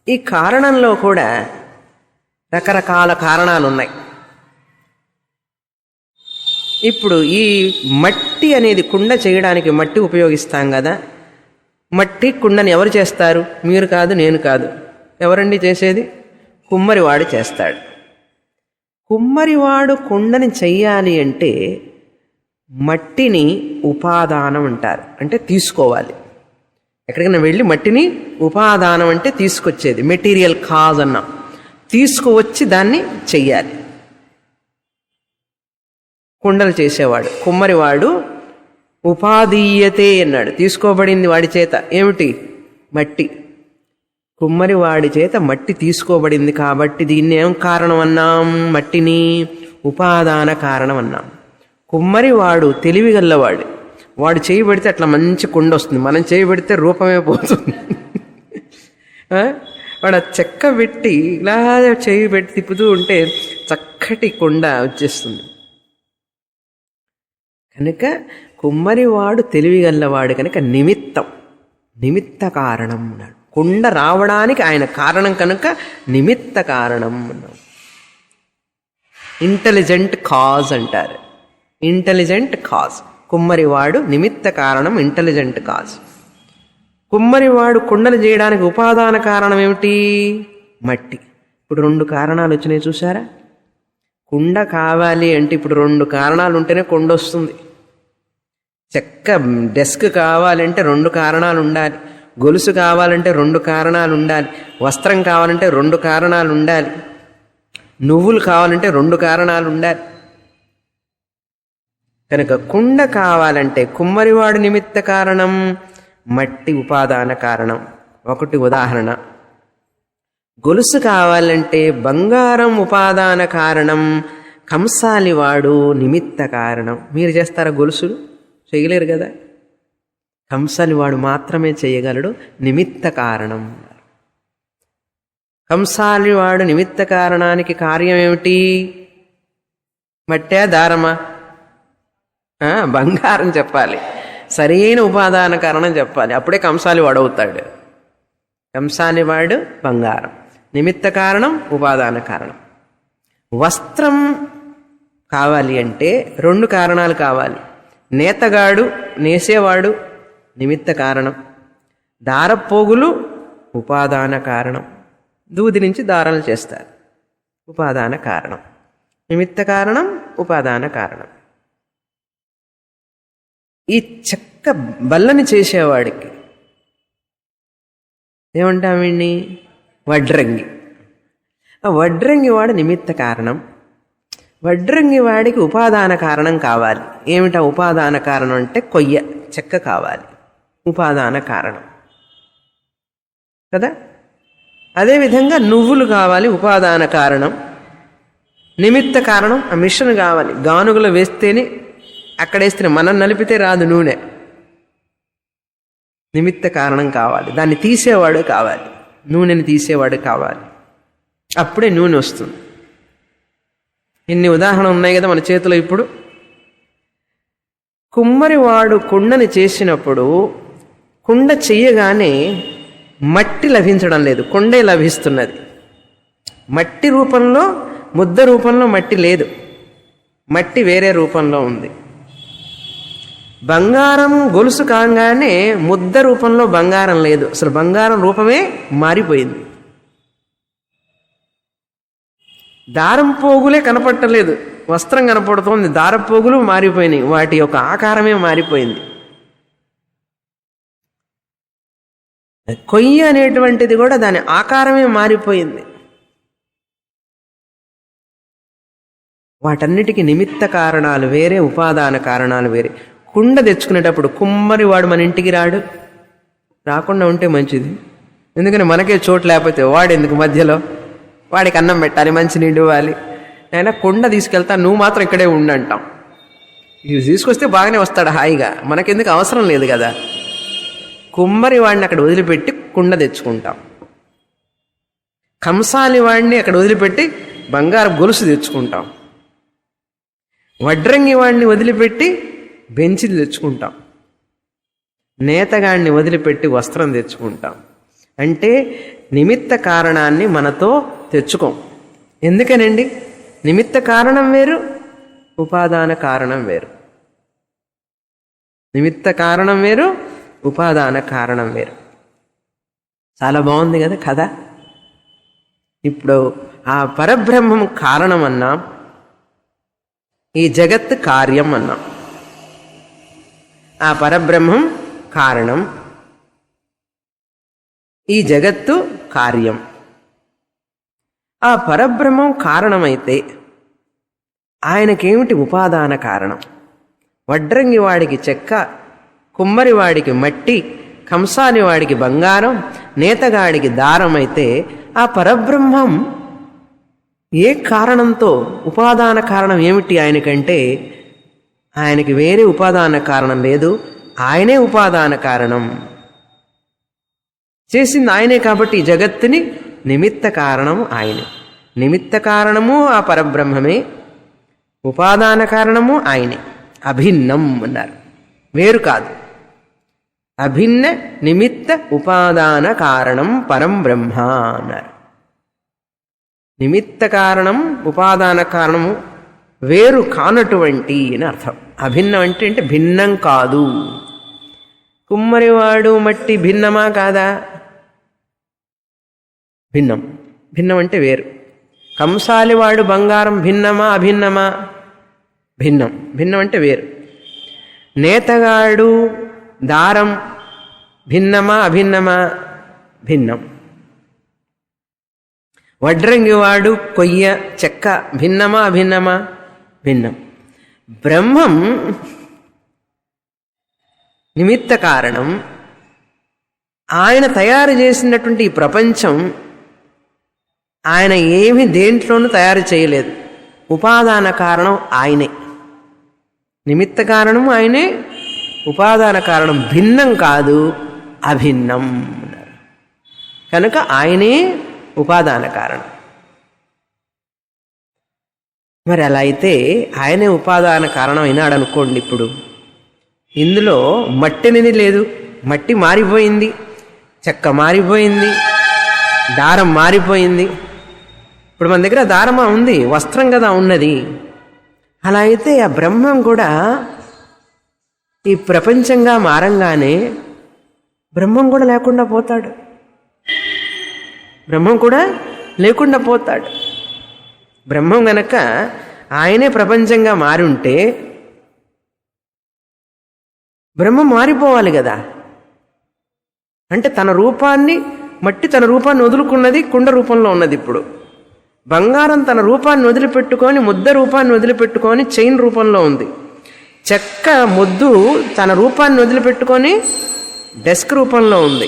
ఈ కారణంలో కూడా రకరకాల కారణాలు ఉన్నాయి. ఇప్పుడు ఈ మట్టి అనేది కుండ చేయడానికి మట్టి ఉపయోగిస్తాం కదా. మట్టి కుండని ఎవరు చేస్తారు? మీరు కాదు, నేను కాదు. ఎవరండి చేసేది? కుమ్మరివాడు చేస్తాడు. కుమ్మరివాడు కుండని చెయ్యాలి అంటే మట్టిని ఉపాదానం అంటారు. అంటే తీసుకోవాలి. ఎక్కడికైనా వెళ్ళి మట్టిని ఉపాదానం అంటే తీసుకొచ్చేది, మెటీరియల్ కాజ్ అన్నాం. తీసుకువచ్చి దాన్ని చెయ్యాలి. కుండలు చేసేవాడు కుమ్మరివాడు ఉపాదీయతే అన్నాడు. తీసుకోబడింది వాడి చేత ఏమిటి? మట్టి. కుమ్మరివాడి చేత మట్టి తీసుకోబడింది కాబట్టి దీన్ని ఏం కారణం అన్నాం? మట్టిని ఉపాదాన కారణం అన్నాం. కుమ్మరివాడు తెలివిగల్లవాడు. వాడు చేయి పెడితే అట్లా మంచి కుండ వస్తుంది, మనం చేయి పెడితే రూపమే పోతుంది. వాడు ఆ చెక్క పెట్టి ఇలా చేయి పెట్టి తిప్పుతూ ఉంటే చక్కటి కుండ వచ్చేస్తుంది. కనుక కుమ్మరివాడు తెలివిగల్లవాడు కనుక నిమిత్త కారణం అన్నాడు. కుండ రావడానికి ఆయన కారణం కనుక నిమిత్త కారణం అన్నాడు. ఇంటెలిజెంట్ కాజ్ అంటారు. Intelligent cause. కుమ్మరివాడు నిమిత్త కారణం, ఇంటెలిజెంట్ కాజ్. కుమ్మరివాడు కుండలు చేయడానికి ఉపాదాన కారణం ఏమిటి? మట్టి. ఇప్పుడు 2 కారణాలు వచ్చినాయి చూసారా. కుండ కావాలి అంటే ఇప్పుడు 2 కారణాలు ఉంటేనే కుండ వస్తుంది. చెక్క డెస్క్ కావాలంటే 2 కారణాలు ఉండాలి. గొలుసు కావాలంటే 2 కారణాలు ఉండాలి. వస్త్రం కావాలంటే 2 కారణాలు ఉండాలి. నువ్వులు కావాలంటే 2 కారణాలు ఉండాలి. కనుక కుండ కావాలంటే కుమ్మరివాడు నిమిత్త కారణం, మట్టి ఉపాదాన కారణం. ఒకటి ఉదాహరణ. గొలుసు కావాలంటే బంగారం ఉపాదాన కారణం, కంసాలివాడు నిమిత్త కారణం. మీరు చేస్తారా గొలుసులు? చేయలేరు కదా. కంసాలివాడు మాత్రమే చేయగలడు, నిమిత్త కారణం. కంసాలివాడు నిమిత్త కారణానికి కార్యం ఏమిటి? మట్టా దారమా? బంగారం చెప్పాలి. సరైన ఉపాదాన కారణం చెప్పాలి. అప్పుడే కంసాలివాడు అవుతాడు. కంసాలివాడు బంగారం, నిమిత్త కారణం ఉపాదాన కారణం. వస్త్రం కావాలి అంటే 2 కారణాలు కావాలి. నేతగాడు నేసేవాడు నిమిత్త కారణం, దారపోగులు ఉపాదాన కారణం. దూది నుంచి దారాలు చేస్తారు, ఉపాదాన కారణం. నిమిత్త కారణం, ఉపాదాన కారణం. ఈ చెక్క బల్లని చేసేవాడికి ఏమంటాం? వీడిని వడ్రంగి. ఆ వడ్రంగి వాడు నిమిత్త కారణం. వడ్రంగి వాడికి ఉపాదాన కారణం కావాలి. ఏమిటా ఉపాదాన కారణం అంటే కొయ్య, చెక్క కావాలి, ఉపాదాన కారణం కదా. అదేవిధంగా నువ్వులు కావాలి, ఉపాదాన కారణం. నిమిత్త కారణం ఆ మిషన్ కావాలి. గానుగలు వేస్తేనే అక్కడేస్తేనే, మనం నలిపితే రాదు నూనె. నిమిత్త కారణం కావాలి. దాన్ని తీసేవాడు కావాలి, నూనెని తీసేవాడు కావాలి. అప్పుడే నూనె వస్తుంది. ఇన్ని ఉదాహరణలు ఉన్నాయి కదా మన చేతిలో. ఇప్పుడు కుమ్మరివాడు కుండని చేసినప్పుడు కుండ చెయ్యగానే మట్టి లభించడం లేదు, కుండే లభిస్తున్నది. మట్టి రూపంలో, ముద్ద రూపంలో మట్టి లేదు. మట్టి వేరే రూపంలో ఉంది. బంగారం గొలుసు కాగానే ముద్ద రూపంలో బంగారం లేదు, అసలు బంగారం రూపమే మారిపోయింది. దారం పోగులే కనపట్టలేదు, వస్త్రం కనపడుతోంది, దారపోగులు మారిపోయినాయి, వాటి యొక్క ఆకారమే మారిపోయింది. కొయ్య అనేటువంటిది కూడా దాని ఆకారమే మారిపోయింది. వాటన్నిటికీ నిమిత్త కారణాలు వేరే, ఉపాదాన కారణాలు వేరే. కుండ తెచ్చుకునేటప్పుడు కుమ్మరి వాడు మన ఇంటికి రాడు, రాకుండా ఉంటే మంచిది. ఎందుకని మనకే చోటు లేకపోతే వాడు ఎందుకు మధ్యలో, వాడికి అన్నం పెట్టాలి, మంచి నీళ్ళు ఇవ్వాలి. అయినా కుండ తీసుకెళ్తా, నువ్వు మాత్రం ఇక్కడే ఉండంటాం. ఇది తీసుకొస్తే బాగానే వస్తాడు హాయిగా, మనకెందుకు అవసరం లేదు కదా. కుమ్మరి వాడిని అక్కడ వదిలిపెట్టి కుండ తెచ్చుకుంటాం. కంసాలి వాడిని అక్కడ వదిలిపెట్టి బంగారు గొలుసు తెచ్చుకుంటాం. వడ్రంగి వాడిని వదిలిపెట్టి బెంచిలు తెచ్చుకుంటాం. నేతగాడిని వదిలిపెట్టి వస్త్రం తెచ్చుకుంటాం. అంటే నిమిత్త కారణాన్ని మనతో తెచ్చుకోం. ఎందుకనండి? నిమిత్త కారణం వేరు, ఉపాదాన కారణం వేరు. నిమిత్త కారణం వేరు, ఉపాదాన కారణం వేరు. చాలా బాగుంది కదా కథ. ఇప్పుడు ఆ పరబ్రహ్మం కారణం అన్నాం, ఈ జగత్ కార్యం అన్నాం. ఆ పరబ్రహ్మం కారణం, ఈ జగత్తు కార్యం. ఆ పరబ్రహ్మం కారణమైతే ఆయనకేమిటి ఉపాదాన కారణం? వడ్రంగి వాడికి చెక్క, కుమ్మరి వాడికి మట్టి, కంసాని వాడికి బంగారం, నేతగాడికి దారం అయితే ఆ పరబ్రహ్మం ఏ కారణంతో, ఉపాదాన కారణం ఏమిటి ఆయనకంటే? ఆయనకి వేరే ఉపాదాన కారణం లేదు, ఆయనే ఉపాదాన కారణం. చేసింది ఆయనే కాబట్టి ఈ జగత్తుని నిమిత్త కారణం ఆయనే. నిమిత్త కారణము ఆ పరబ్రహ్మమే, ఉపాదాన కారణము ఆయనే. అభిన్నం అన్నారు, వేరు కాదు. అభిన్న నిమిత్త ఉపాదాన కారణం పరం బ్రహ్మ అన్నారు. నిమిత్త కారణం, ఉపాదాన కారణము వేరు కానటువంటి అని అర్థం. అభిన్నం అంటే భిన్నం కాదు. కుమ్మరివాడు మట్టి భిన్నమా కాదా? భిన్నం. భిన్నం అంటే వేరు. కంసాలివాడు బంగారం భిన్నమా అభిన్నమా? భిన్నం. భిన్నం అంటే వేరు. నేతగాడు దారం భిన్నమా అభిన్నమా? భిన్నం. వడ్రంగివాడు కొయ్య చెక్క భిన్నమా అభిన్నమా? భిన్నం. బ్రహ్మం నిమిత్త కారణం. ఆయన తయారు చేసినటువంటి ఈ ప్రపంచం ఆయన ఏమి దేంట్లోనూ తయారు చేయలేదు, ఉపాదాన కారణం ఆయనే. నిమిత్త కారణం ఆయనే, ఉపాదాన కారణం భిన్నం కాదు, అభిన్నం అన్నారు. కనుక ఆయనే ఉపాదాన కారణం. మరి అలా అయితే ఆయనే ఉపాదాన కారణం అయినాడు అనుకోండి. ఇప్పుడు ఇందులో మట్టిని లేదు, మట్టి మారిపోయింది, చెక్క మారిపోయింది, దారం మారిపోయింది. ఇప్పుడు మన దగ్గర దారమా ఉంది, వస్త్రం కదా ఉన్నది. అలా అయితే ఆ బ్రహ్మం కూడా ఈ ప్రపంచంగా మారంగానే బ్రహ్మం కూడా లేకుండా పోతాడు. బ్రహ్మం కూడా లేకుండా పోతాడు. బ్రహ్మం గనక ఆయనే ప్రపంచంగా మారి ఉంటే బ్రహ్మం మారిపోవాలి కదా. అంటే తన రూపాన్ని, మట్టి తన రూపాన్ని వదులుకున్నది, కుండ రూపంలో ఉన్నది. ఇప్పుడు బంగారం తన రూపాన్ని వదిలిపెట్టుకొని, ముద్ద రూపాన్ని వదిలిపెట్టుకొని చైన్ రూపంలో ఉంది. చెక్క ముద్దు తన రూపాన్ని వదిలిపెట్టుకొని డెస్క్ రూపంలో ఉంది.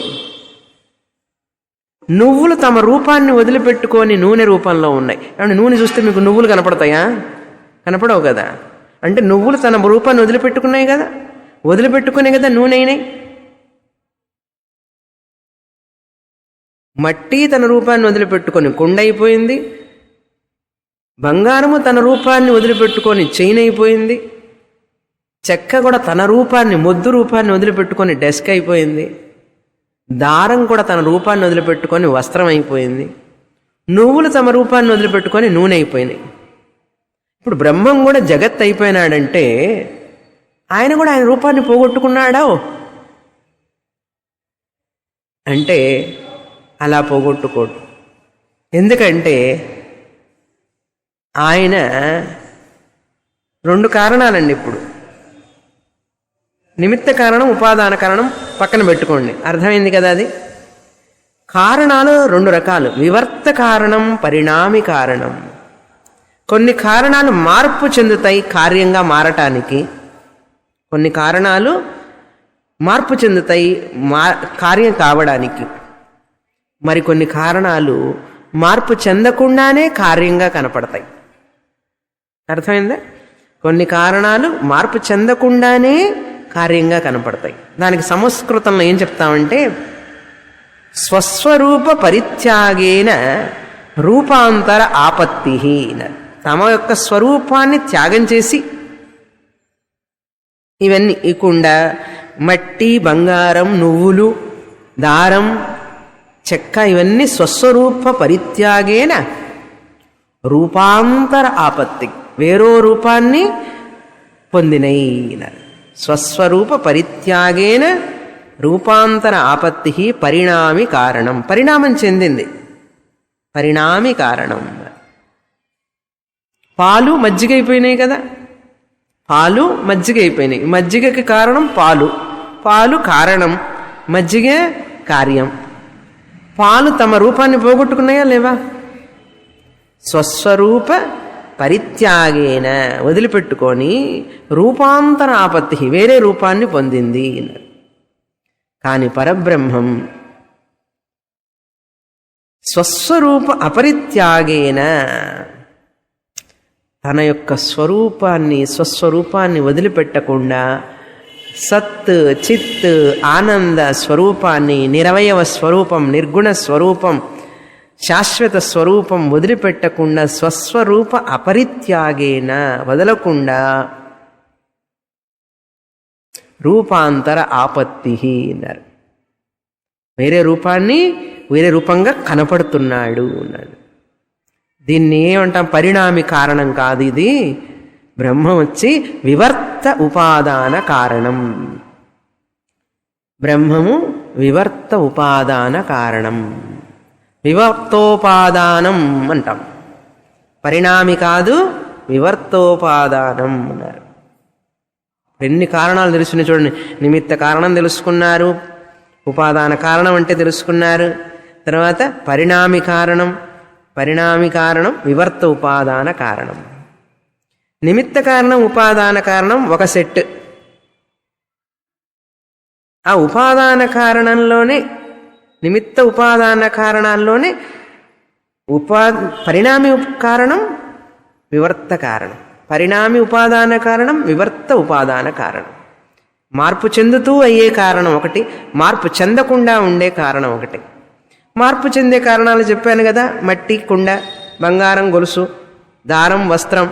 నువ్వులు తమ రూపాన్ని వదిలిపెట్టుకొని నూనె రూపంలో ఉన్నాయి. ఏమంటే నూనె చూస్తే మీకు నువ్వులు కనపడతాయా? కనపడవు కదా. అంటే నువ్వులు తన రూపాన్ని వదిలిపెట్టుకున్నాయి కదా, వదిలిపెట్టుకునే కదా నూనె అయినాయి. మట్టి తన రూపాన్ని వదిలిపెట్టుకొని కుండ అయిపోయింది, బంగారము తన రూపాన్ని వదిలిపెట్టుకొని చైన్ అయిపోయింది, చెక్క కూడా తన రూపాన్ని, మొద్దు రూపాన్ని వదిలిపెట్టుకొని డెస్క్ అయిపోయింది, దారం కూడా తన రూపాన్ని వదిలిపెట్టుకొని వస్త్రం అయిపోయింది, నువ్వులు తమ రూపాన్ని వదిలిపెట్టుకొని నూనె అయిపోయినాయి. ఇప్పుడు బ్రహ్మం కూడా జగత్ అయిపోయినాడంటే ఆయన కూడా ఆయన రూపాన్ని పోగొట్టుకున్నాడా అంటే అలా పోగొట్టుకోడు. ఎందుకంటే ఆయన రెండు కారణాలండి. ఇప్పుడు నిమిత్త కారణం, ఉపాదాన కారణం పక్కన పెట్టుకోండి, అర్థమైంది కదా. అది కారణాలు రెండు రకాలు, వివర్త కారణం, పరిణామి కారణం. కొన్ని కారణాలు మార్పు చెందుతాయి కార్యంగా మారటానికి, కొన్ని కారణాలు మార్పు చెందుతాయి కార్యం కావడానికి, మరికొన్ని కారణాలు మార్పు చెందకుండానే కార్యంగా కనపడతాయి. అర్థమైందా? కొన్ని కారణాలు మార్పు చెందకుండానే కార్యంగా కనపడతాయి. దానికి సంస్కృతంలో ఏం చెప్తామంటే స్వస్వరూప పరిత్యాగేన రూపాంతర ఆపత్తి. తమ యొక్క స్వరూపాన్ని త్యాగం చేసి, ఇవన్నీ ఈ కుండ, మట్టి, బంగారం, నువ్వులు, దారం, చెక్క, ఇవన్నీ స్వస్వరూప పరిత్యాగేన రూపాంతర ఆపత్తి, వేరో రూపాన్ని పొందినై. స్వస్వరూప పరిత్యాగేన రూపాంతర ఆపత్తి పరిణామి కారణం. పరిణామం చెందింది, పరిణామి కారణం. పాలు మజ్జిగ అయిపోయినాయి కదా, పాలు మజ్జిగ అయిపోయినాయి. మజ్జిగకి కారణం పాలు, పాలు కారణం, మజ్జిగ కార్యం. పాలు తమ రూపాన్ని పోగొట్టుకున్నాయా లేవా? స్వస్వరూప పరిత్యాగేన వదిలిపెట్టుకొని రూపాంతర ఆపత్తి, వేరే రూపాన్ని పొందింది. కాని పరబ్రహ్మం స్వస్వరూప అపరిత్యాగేన తన యొక్క స్వస్వరూపాన్ని వదిలిపెట్టకుండా సత్, చిత్, ఆనంద స్వరూపాన్ని, నిరవయవ స్వరూపం, నిర్గుణ స్వరూపం, శాశ్వత స్వరూపం వదిలిపెట్టకుండా స్వస్వరూప అపరిత్యాగేన వదలకుండా రూపాంతర ఆపత్తి అన్నారు. వేరే రూపాన్ని వేరే రూపంగా కనపడుతున్నాడు అన్నాడు. దీన్ని ఏమంటాం? పరిణామి కారణం కాదు ఇది. బ్రహ్మం వచ్చి వివర్త ఉపాదాన కారణం. బ్రహ్మము వివర్త ఉపాదాన కారణం, వివర్తోపాదానం అంటాం. పరిణామి కాదు, వివర్తోపాదానం అన్నారు. ఎన్ని కారణాలు తెలుసుకుని చూడండి. నిమిత్త కారణం తెలుసుకున్నారు, ఉపాదాన కారణం అంటే తెలుసుకున్నారు, తర్వాత పరిణామి కారణం, పరిణామి కారణం, వివర్త ఉపాదాన కారణం. నిమిత్త కారణం, ఉపాదాన కారణం ఒక సెట్. ఆ ఉపాదాన కారణంలోనే, నిమిత్త ఉపాదాన కారణాల్లోనే పరిణామి కారణం, వివర్త కారణం. పరిణామి ఉపాదాన కారణం, వివర్త ఉపాదాన కారణం. మార్పు చెందుతూ అయ్యే కారణం ఒకటి, మార్పు చెందకుండా ఉండే కారణం ఒకటి. మార్పు చెందే కారణాలు చెప్పాను కదా, మట్టి, కుండ, బంగారం, గొలుసు, దారం, వస్త్రం,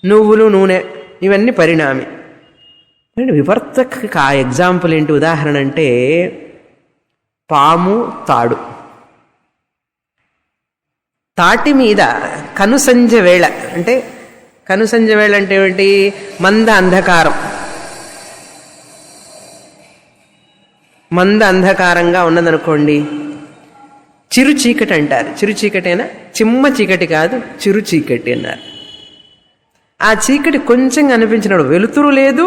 నువ్వులు, నూనె, ఇవన్నీ పరిణామి. వివర్తకి ఆ ఎగ్జాంపుల్ ఏంటి, ఉదాహరణ అంటే పాము, తాడు. తాటి మీద కనుసంజ వేళ అంటే, కనుసంజ వేళ అంటే ఏమిటి? మంద అంధకారం, మంద అంధకారంగా ఉన్నదనుకోండి, చిరు చీకటి అంటారు. చిరు చీకటేనా? చిమ్మ చీకటి కాదు, చిరు చీకటి అన్నారు. ఆ చీకటి కొంచెం అనిపించినాడు, వెలుతురు లేదు,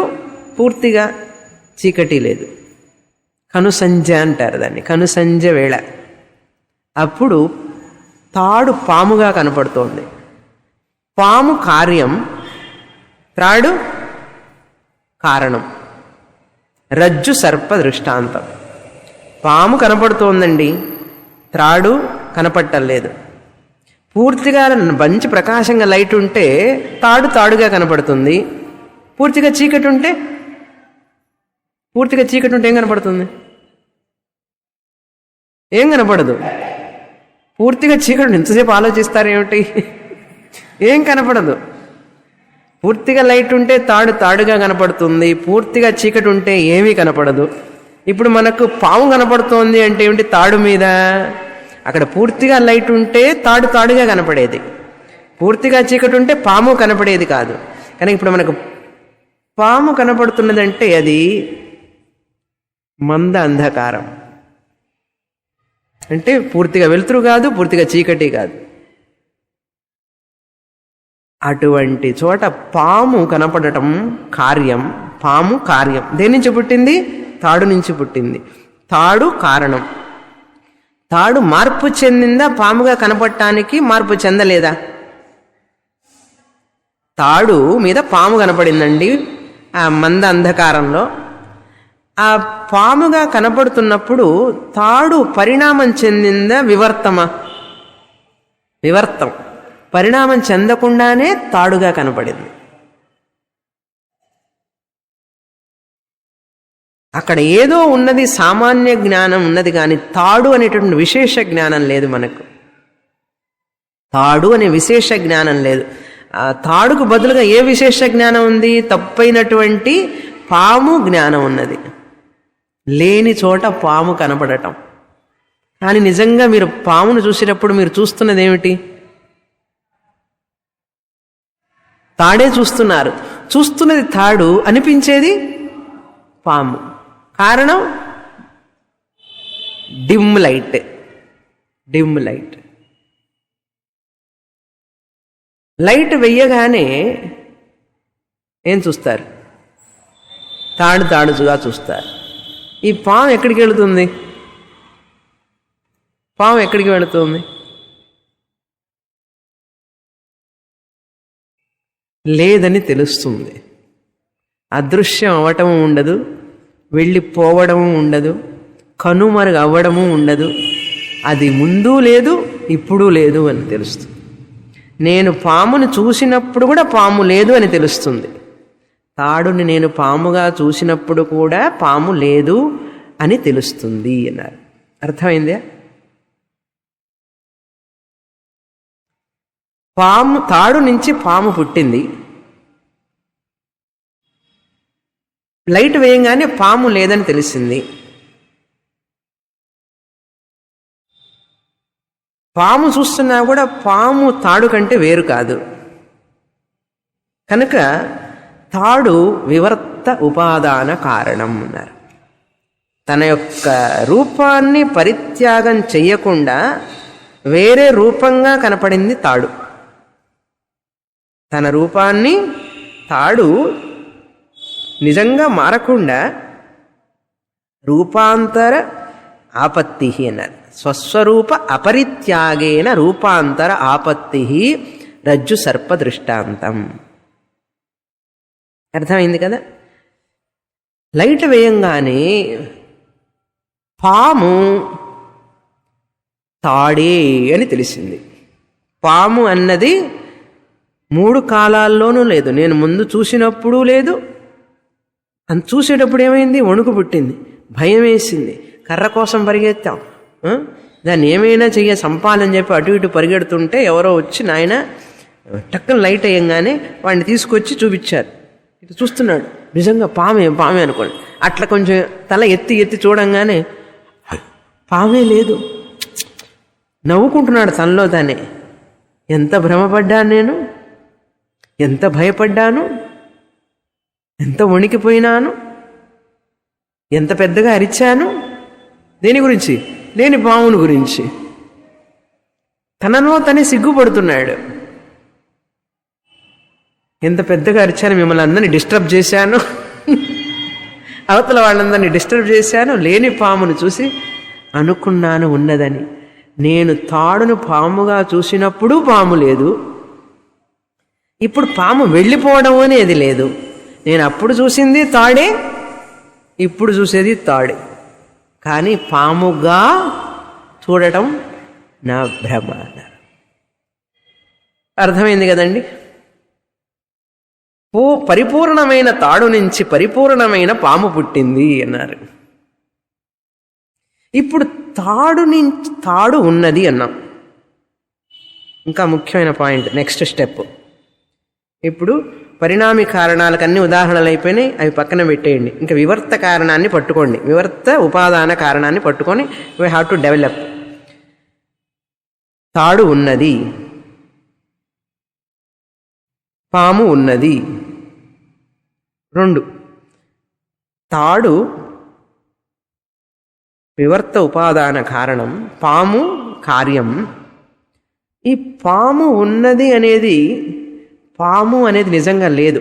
పూర్తిగా చీకటి లేదు. కనుసంజ అంటారు దాన్ని, కనుసంజ వేళ. అప్పుడు తాడు పాముగా కనపడుతోంది. పాము కార్యం, త్రాడు కారణం. రజ్జు సర్ప దృష్టాంతం. పాము కనపడుతోందండి, త్రాడు కనపట్టలేదు. పూర్తిగా మంచి ప్రకాశంగా లైట్ ఉంటే తాడు తాడుగా కనపడుతుంది. పూర్తిగా చీకటి ఉంటే ఏం కనపడుతుంది? ఏం కనపడదు. పూర్తిగా చీకటి ఎంతసేపు ఆలోచిస్తారేమిటి? ఏం కనపడదు. పూర్తిగా లైట్ ఉంటే తాడు తాడుగా కనపడుతుంది, పూర్తిగా చీకటి ఉంటే ఏమీ కనపడదు. ఇప్పుడు మనకు పాము కనపడుతోంది అంటే ఏమిటి? తాడు మీద. అక్కడ పూర్తిగా లైట్ ఉంటే తాడు తాడుగా కనపడేది, పూర్తిగా చీకటి ఉంటే పాము కనపడేది కాదు. కానీ ఇప్పుడు మనకు పాము కనపడుతున్నదంటే అది మంద అంధకారం, అంటే పూర్తిగా వెలుతురు కాదు, పూర్తిగా చీకటి కాదు. అటువంటి చోట పాము కనపడటం కార్యం, పాము కార్యం. దేని నుంచి పుట్టింది? తాడు నుంచి పుట్టింది. తాడు కారణం. తాడు మార్పు చెందిందా? పాముగా కనపడటానికి మార్పు చెందలేదా? తాడు మీద పాము కనపడిందండి ఆ మంద అంధకారంలో. ఆ పాముగా కనపడుతున్నప్పుడు తాడు పరిణామం చెందిందా వివర్తమా? వివర్తం. పరిణామం చెందకుండానే తాడుగా కనపడింది. అక్కడ ఏదో ఉన్నది, సామాన్య జ్ఞానం ఉన్నది, కానీ తాడు అనేటువంటి విశేష జ్ఞానం లేదు మనకు. తాడు అనే విశేష జ్ఞానం లేదు. ఆ తాడుకు బదులుగా ఏ విశేష జ్ఞానం ఉంది? తప్పైనటువంటి పాము జ్ఞానం ఉన్నది. లేని చోట పాము కనపడటం. కానీ నిజంగా మీరు పామును చూసేటప్పుడు మీరు చూస్తున్నది ఏమిటి? తాడే చూస్తున్నారు. చూస్తున్నది తాడు, అనిపించేది పాము. కారణం dim light. Dim light. Light వెయ్యగానే ఏం చూస్తారు? తాడు తాడుగా చూస్తారు. ఈ పాము ఎక్కడికి వెళుతుంది? పాము ఎక్కడికి వెళుతుంది? లేదని తెలుస్తుంది. అదృశ్యం అవ్వటము ఉండదు, వెళ్ళిపోవడము ఉండదు, కనుమరుగు అవ్వడము ఉండదు. అది ముందు లేదు, ఇప్పుడు లేదు అని తెలుస్తుంది. నేను పామును చూసినప్పుడు కూడా పాము లేదు అని తెలుస్తుంది. తాడుని నేను పాముగా చూసినప్పుడు కూడా పాము లేదు అని తెలుస్తుంది అన్నారు. అర్థమైందా? పాము, తాడు నుంచి పాము పుట్టింది. లైట్ వేయంగానే పాము లేదని తెలిసింది. పాము చూస్తున్నా కూడా పాము తాడు కంటే వేరు కాదు. కనుక తాడు వివర్త ఉపాదాన కారణం అన్నారు. తన యొక్క రూపాన్ని పరిత్యాగం చెయ్యకుండా వేరే రూపంగా కనపడింది తాడు. తన రూపాన్ని తాడు నిజంగా మారకుండా రూపాంతర ఆపత్తి అన్నారు. స్వస్వరూప అపరిత్యాగేన రూపాంతర ఆపత్తి రజ్జు సర్ప దృష్టాంతం. అర్థమైంది కదా? లైట్ వేయంగానే పాము తాడే అని తెలిసింది. పాము అన్నది 3 కాలాల్లోనూ లేదు. నేను ముందు చూసినప్పుడు లేదు, అని చూసేటప్పుడు ఏమైంది? వణుకు పుట్టింది, భయం వేసింది, కర్ర కోసం పరిగెత్తాం. దాన్ని ఏమైనా సంపాలని చెప్పి అటు ఇటు పరిగెడుతుంటే ఎవరో వచ్చి నాయన టక్కన లైట్ వేయంగానే వాడిని తీసుకొచ్చి చూపించారు. ఇటు చూస్తున్నాడు, నిజంగా పామే పామే అనుకోండి. అట్లా కొంచెం తల ఎత్తి ఎత్తి చూడంగానే పామే లేదు. నవ్వుకుంటున్నాడు తనలో తానే. ఎంత భ్రమపడ్డాను నేను, ఎంత భయపడ్డాను, ఎంత వణికిపోయినాను, ఎంత పెద్దగా అరిచాను. దేని గురించి? లేని పాముని గురించి. తనలో తనే సిగ్గుపడుతున్నాడు. ఎంత పెద్దగా అరిచాను, మిమ్మల్ని అందరినీ డిస్టర్బ్ చేశాను, అవతల వాళ్ళందరినీ డిస్టర్బ్ చేశాను. లేని పామును చూసి అనుకున్నాను ఉన్నదని. నేను తాడును పాముగా చూసినప్పుడు పాము లేదు, ఇప్పుడు పాము వెళ్ళిపోవడం అనేది లేదు. నేను అప్పుడు చూసింది తాడే, ఇప్పుడు చూసేది తాడే. కానీ పాముగా చూడటం నా భ్రమ అన్నారు. అర్థమైంది కదండి? పరిపూర్ణమైన తాడు నుంచి పరిపూర్ణమైన పాము పుట్టింది అన్నారు. ఇప్పుడు తాడు నుంచి తాడు ఉన్నది అన్నాం. ఇంకా ముఖ్యమైన పాయింట్, నెక్స్ట్ స్టెప్. ఇప్పుడు పరిణామి కారణాలకు అన్ని ఉదాహరణలు అయిపోయినాయి, అవి పక్కన పెట్టేయండి. ఇంకా వివర్త కారణాన్ని పట్టుకోండి. వివర్త ఉపాదాన కారణాన్ని పట్టుకొని వీ హ్యావ్ టు డెవలప్. తాడు ఉన్నది, పాము ఉన్నది. 2 తాడు వివర్త ఉపాదాన కారణం, పాము కార్యం. ఈ పాము ఉన్నది అనేది, పాము అనేది నిజంగా లేదు.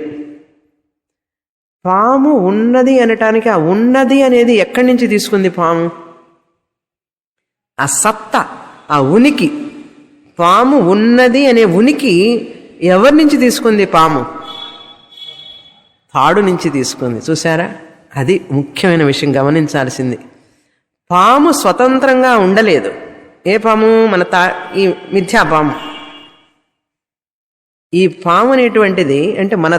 పాము ఉన్నది అనటానికి ఆ ఉన్నది అనేది ఎక్కడి నుంచి తీసుకుంది పాము? ఆ సత్తా, ఆ ఉనికి, పాము ఉన్నది అనే ఉనికి ఎవరి నుంచి తీసుకుంది? పాము తాడు నుంచి తీసుకుంది. చూసారా? అది ముఖ్యమైన విషయం గమనించాల్సింది. పాము స్వతంత్రంగా ఉండలేదు. ఏ పాము? మన ఈ మిథ్యాపాము. ఈ పాము అనేటువంటిది అంటే మన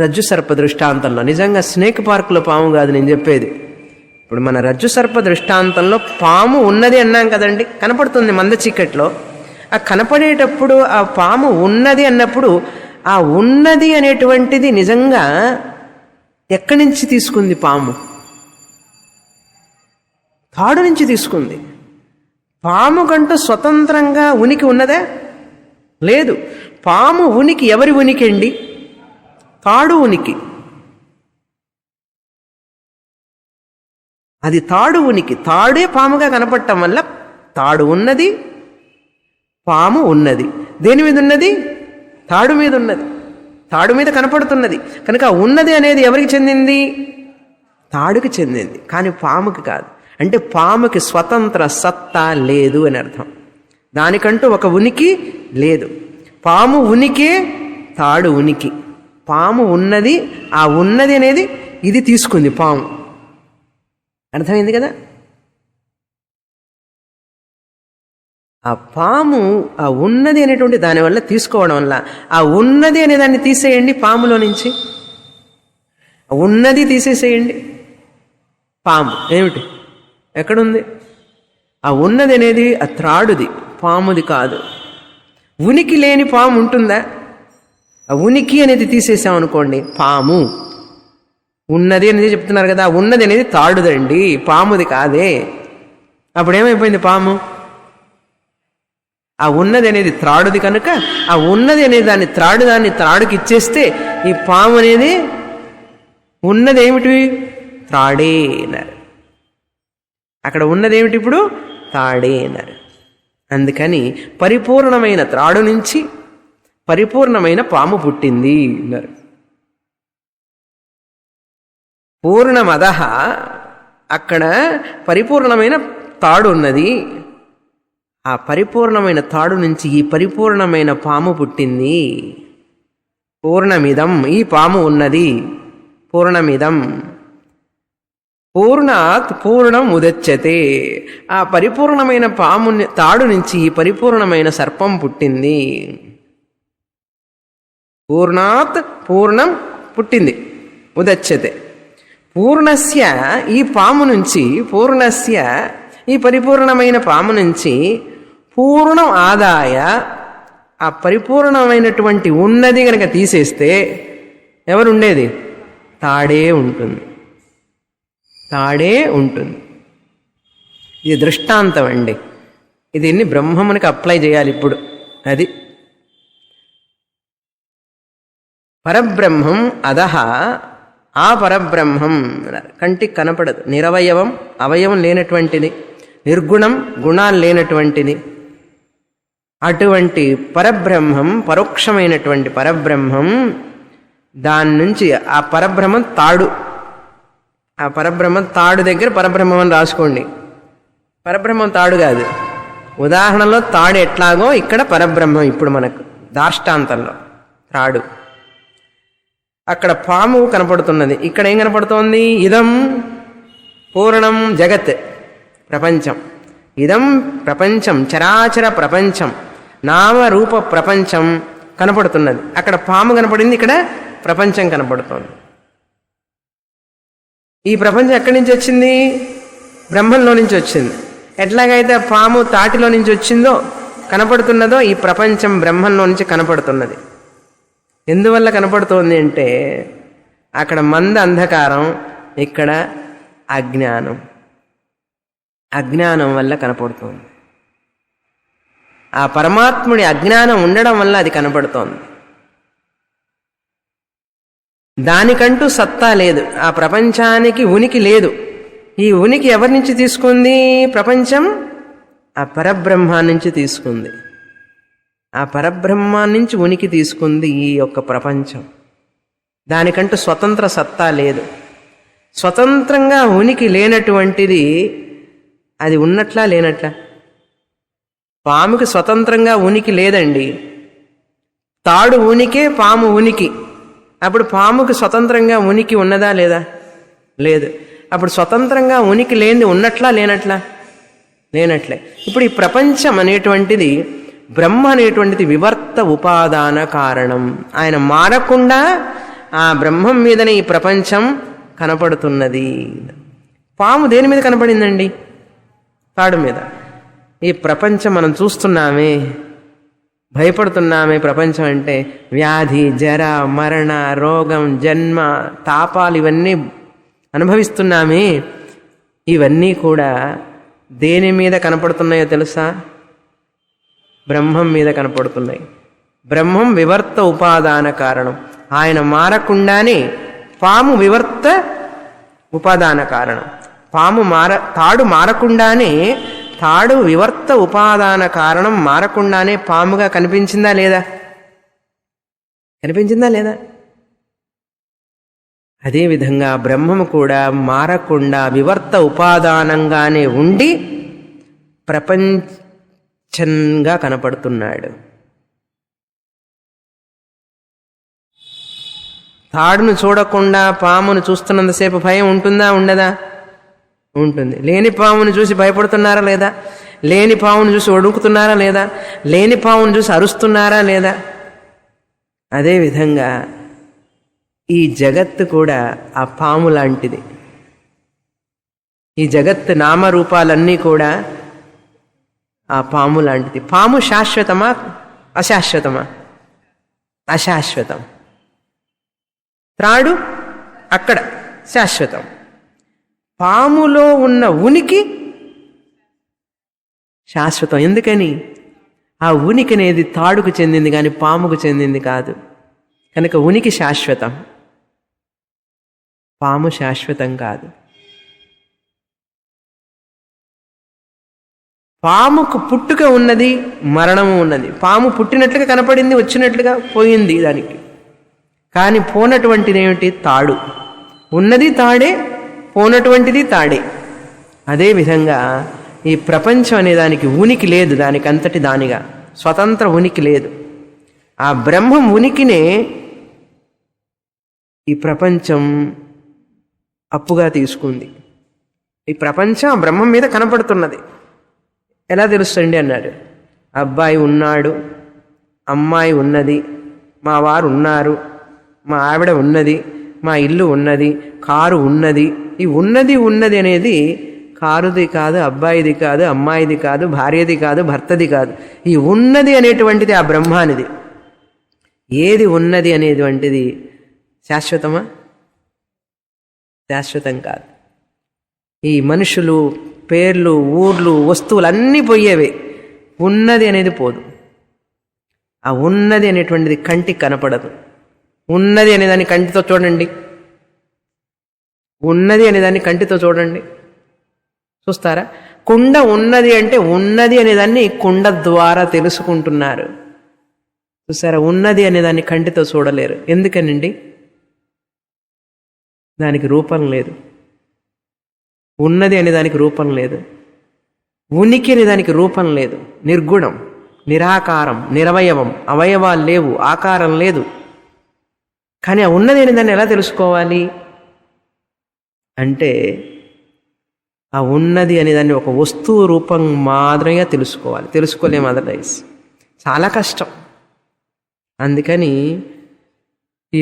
రజ్జు సర్ప దృష్టాంతంలో, నిజంగా స్నేక్ పార్కులో పాము కాదు నేను చెప్పేది. ఇప్పుడు మన రజ్జు సర్ప దృష్టాంతంలో పాము ఉన్నది అన్నాం కదండి, కనపడుతుంది మంద చీకట్లో. ఆ కనపడేటప్పుడు ఆ పాము ఉన్నది అన్నప్పుడు ఆ ఉన్నది అనేటువంటిది నిజంగా ఎక్కడి నుంచి తీసుకుంది? పాము తాడు నుంచి తీసుకుంది. పాము కంటూ స్వతంత్రంగా ఉనికి ఉన్నదా? లేదు. పాము ఉనికి ఎవరి ఉనికి అండి? తాడు ఉనికి. అది తాడు ఉనికి. తాడే పాముగా కనపడటం వల్ల తాడు ఉన్నది, పాము ఉన్నది. దేని మీద ఉన్నది? తాడు మీద ఉన్నది. తాడు మీద కనపడుతున్నది కనుక ఉన్నది అనేది ఎవరికి చెందింది? తాడుకి చెందింది, కానీ పాముకి కాదు. అంటే పాముకి స్వతంత్ర సత్తా లేదు అని అర్థం. దానికంటూ ఒక ఉనికి లేదు. పాము ఉనికే తాడు ఉనికి. పాము ఉన్నది, ఆ ఉన్నది అనేది ఇది తీసుకుంది పాము. అర్థమైంది కదా? ఆ పాము ఆ ఉన్నది అనేటువంటి దానివల్ల తీసుకోవడం వల్ల, ఆ ఉన్నది అనే దాన్ని తీసేయండి పాములో నుంచి. ఉన్నది తీసేసేయండి. పాము ఏమిటి? ఎక్కడుంది? ఆ ఉన్నది అనేది ఆ త్రాడుది, పాముది కాదు. ఉనికి లేని పాము ఉంటుందా? ఆ ఉనికి అనేది తీసేసామనుకోండి, పాము. ఉన్నది అనేది చెప్తున్నారు కదా, ఉన్నది అనేది తాడుదండి, పాముది కాదే. అప్పుడేమైపోయింది పాము? ఆ ఉన్నది అనేది త్రాడుది కనుక ఆ ఉన్నది అనేది దాన్ని త్రాడుకి ఇచ్చేస్తే ఈ పాము అనేది ఉన్నది ఏమిటి? త్రాడే అన్నారు. అక్కడ ఉన్నదేమిటి? ఇప్పుడు తాడే అన్నారు. అందుకని పరిపూర్ణమైన త్రాడు నుంచి పరిపూర్ణమైన పాము పుట్టింది అన్నారు. పూర్ణమదః, అక్కడ పరిపూర్ణమైన తాడు ఉన్నది. ఆ పరిపూర్ణమైన తాడు నుంచి ఈ పరిపూర్ణమైన పాము పుట్టింది. పూర్ణమిదం, ఈ పాము ఉన్నది. పూర్ణమిదం పూర్ణాత్ పూర్ణం ఉదచ్యతే. ఆ పరిపూర్ణమైన పాము తాడు నుంచి ఈ పరిపూర్ణమైన సర్పం పుట్టింది. పూర్ణాత్ పూర్ణం పుట్టింది. ఉదచ్యతే. పూర్ణస్య, ఈ పాము నుంచి, పూర్ణస్య ఈ పరిపూర్ణమైన పాము నుంచి పూర్ణం ఆదాయ, ఆ పరిపూర్ణమైనటువంటి ఉన్నది కనుక తీసేస్తే ఎవరుండేది? తాడే ఉంటుంది. తాడే ఉంటుంది. ఇది దృష్టాంతం అండి. దీన్ని బ్రహ్మమునికి అప్లై చేయాలి ఇప్పుడు. అది పరబ్రహ్మం అదహ, ఆ పరబ్రహ్మం కంటికి కనపడదు, నిరవయవం, అవయవం లేనటువంటిది, నిర్గుణం, గుణాలు లేనటువంటిది. అటువంటి పరబ్రహ్మం, పరోక్షమైనటువంటి పరబ్రహ్మం, దాని నుంచి ఆ పరబ్రహ్మం తాడు. ఆ పరబ్రహ్మం తాడు దగ్గర పరబ్రహ్మం అని రాసుకోండి. పరబ్రహ్మం తాడు కాదు. ఉదాహరణలో తాడు ఎట్లాగో ఇక్కడ పరబ్రహ్మం ఇప్పుడు మనకు దాష్టాంతంలో తాడు. అక్కడ పాము కనపడుతున్నది, ఇక్కడ ఏం కనపడుతోంది? ఇదం పూర్ణం జగత్, ప్రపంచం. ఇదం ప్రపంచం, చరాచర ప్రపంచం, నామరూప ప్రపంచం కనపడుతున్నది. అక్కడ పాము కనపడింది, ఇక్కడ ప్రపంచం కనపడుతోంది. ఈ ప్రపంచం ఎక్కడి నుంచి వచ్చింది? బ్రహ్మంలో నుంచి వచ్చింది. ఎట్లాగైతే పాము తాటిలో నుంచి వచ్చిందో కనపడుతున్నదో, ఈ ప్రపంచం బ్రహ్మంలో నుంచి కనపడుతున్నది. ఎందువల్ల కనపడుతోంది అంటే అక్కడ మంద అంధకారం, ఇక్కడ అజ్ఞానం. అజ్ఞానం వల్ల కనపడుతోంది. ఆ పరమాత్ముడి అజ్ఞానం ఉండడం వల్ల అది కనపడుతోంది. దానికంటూ సత్తా లేదు, ఆ ప్రపంచానికి ఉనికి లేదు. ఈ ఉనికి ఎవరి నుంచి తీసుకుంది? ప్రపంచం ఆ పరబ్రహ్మ నుంచి తీసుకుంది. ఆ పరబ్రహ్మ నుంచి ఉనికి తీసుకుంది ఈ యొక్క ప్రపంచం. దానికంటూ స్వతంత్ర సత్తా లేదు. స్వతంత్రంగా ఉనికి లేనటువంటిది అది ఉన్నట్లా లేనట్లా? పాముకి స్వతంత్రంగా ఉనికి లేదండి. తాడు ఉనికే పాము ఉనికి. అప్పుడు పాముకి స్వతంత్రంగా ఉనికి ఉన్నదా లేదా? లేదు. అప్పుడు స్వతంత్రంగా ఉనికి లేనిది ఉన్నట్లా లేనట్లా? లేనట్లే. ఇప్పుడు ఈ ప్రపంచం అనేటువంటిది, బ్రహ్మ అనేటువంటిది వివర్త ఉపాదాన కారణం. ఆయన మారకుండా ఆ బ్రహ్మం మీదనే ఈ ప్రపంచం కనపడుతున్నది. పాము దేని మీద కనపడిందండి? తాడు మీద. ఈ ప్రపంచం మనం చూస్తున్నామే, భయపడుతున్నామే. ప్రపంచం అంటే వ్యాధి, జర, మరణ, రోగం, జన్మ, తాపాలు ఇవన్నీ అనుభవిస్తున్నామే. ఇవన్నీ కూడా దేని మీద కనపడుతున్నాయో తెలుసా? బ్రహ్మం మీద కనపడుతున్నాయి. బ్రహ్మం వివర్త ఉపాదాన కారణం. ఆయన మారకుండానే పాము వివర్త ఉపాదాన కారణం. తాడు మారకుండానే, తాడు వివర్త ఉపాదాన కారణం మారకుండానే పాముగా కనిపించిందా లేదా? కనిపించిందా లేదా? అదేవిధంగా బ్రహ్మము కూడా మారకుండా వివర్త ఉపాదానంగానే ఉండి ప్రపంచంగా కనపడుతున్నాడు. తాడును చూడకుండా పామును చూస్తున్నంతసేపు భయం ఉంటుందా ఉండదా? ఉంటుంది. లేని పామును చూసి భయపడుతున్నారా లేదా? లేని పామును చూసి వణుకుతున్నారా లేదా? లేని పామును చూసి అరుస్తున్నారా లేదా? అదేవిధంగా ఈ జగత్తు కూడా ఆ పాము లాంటిది. ఈ జగత్తు నామరూపాలన్నీ కూడా ఆ పాము లాంటిది. పాము శాశ్వతమా అశాశ్వతమా? అశాశ్వతం. త్రాడు అక్కడ శాశ్వతం. పాములో ఉన్న ఉనికి శాశ్వతం. ఎందుకని? ఆ ఉనికి అనేది తాడుకు చెందింది కానీ పాముకు చెందింది కాదు. కనుక ఉనికి శాశ్వతం, పాము శాశ్వతం కాదు. పాముకు పుట్టుక ఉన్నది, మరణము ఉన్నది. పాము పుట్టినట్లుగా కనపడింది, వచ్చినట్లుగా పోయింది దానికి. కానీ పోనటువంటిది ఏమిటి? తాడు. ఉన్నది తాడే, పోనటువంటిది తాడే. అదేవిధంగా ఈ ప్రపంచం అనే దానికి ఉనికి లేదు, దానికి అంతటి దానిగా స్వతంత్ర ఉనికి లేదు. ఆ బ్రహ్మం ఉనికినే ఈ ప్రపంచం అప్పుగా తీసుకుంది. ఈ ప్రపంచం ఆ బ్రహ్మం మీద కనపడుతున్నది. ఎలా తెలుస్తుంది అన్నాడు. అబ్బాయి ఉన్నాడు, అమ్మాయి ఉన్నది, మా వారు ఉన్నారు, మా ఆవిడ ఉన్నది, మా ఇల్లు ఉన్నది, కారు ఉన్నది. ఈ ఉన్నది అనేది కారుది కాదు, అబ్బాయిది కాదు, అమ్మాయిది కాదు, భార్యది కాదు, భర్తది కాదు. ఈ ఉన్నది అనేటువంటిది ఆ బ్రహ్మానిది. ఏది ఉన్నది అనేటువంటిది శాశ్వతమా? శాశ్వతం కాదు. ఈ మనుషులు, పేర్లు, ఊర్లు, వస్తువులు అన్నీ పోయేవే. ఉన్నది అనేది పోదు. ఆ ఉన్నది అనేటువంటిది కంటికి కనపడదు. ఉన్నది అనేదాన్ని కంటితో చూడండి. ఉన్నది అనేదాన్ని కంటితో చూడండి, చూస్తారా? కుండ ఉన్నది అంటే ఉన్నది అనేదాన్ని కుండ ద్వారా తెలుసుకుంటున్నారు. చూసారా? ఉన్నది అనేదాన్ని కంటితో చూడలేరు. ఎందుకనండి? దానికి రూపం లేదు. ఉన్నది అనేదానికి రూపం లేదు. ఉనికి అనేదానికి రూపం లేదు. నిర్గుణం, నిరాకారం, నిరవయవం, అవయవాలు లేవు, ఆకారం లేదు. కానీ ఆ ఉన్నది అనేదాన్ని ఎలా తెలుసుకోవాలి అంటే, ఆ ఉన్నది అనేదాన్ని ఒక వస్తువు రూపం మాదిరిగా తెలుసుకోవాలి. తెలుసుకోలేము, అదర్వైజ్ చాలా కష్టం. అందుకని ఈ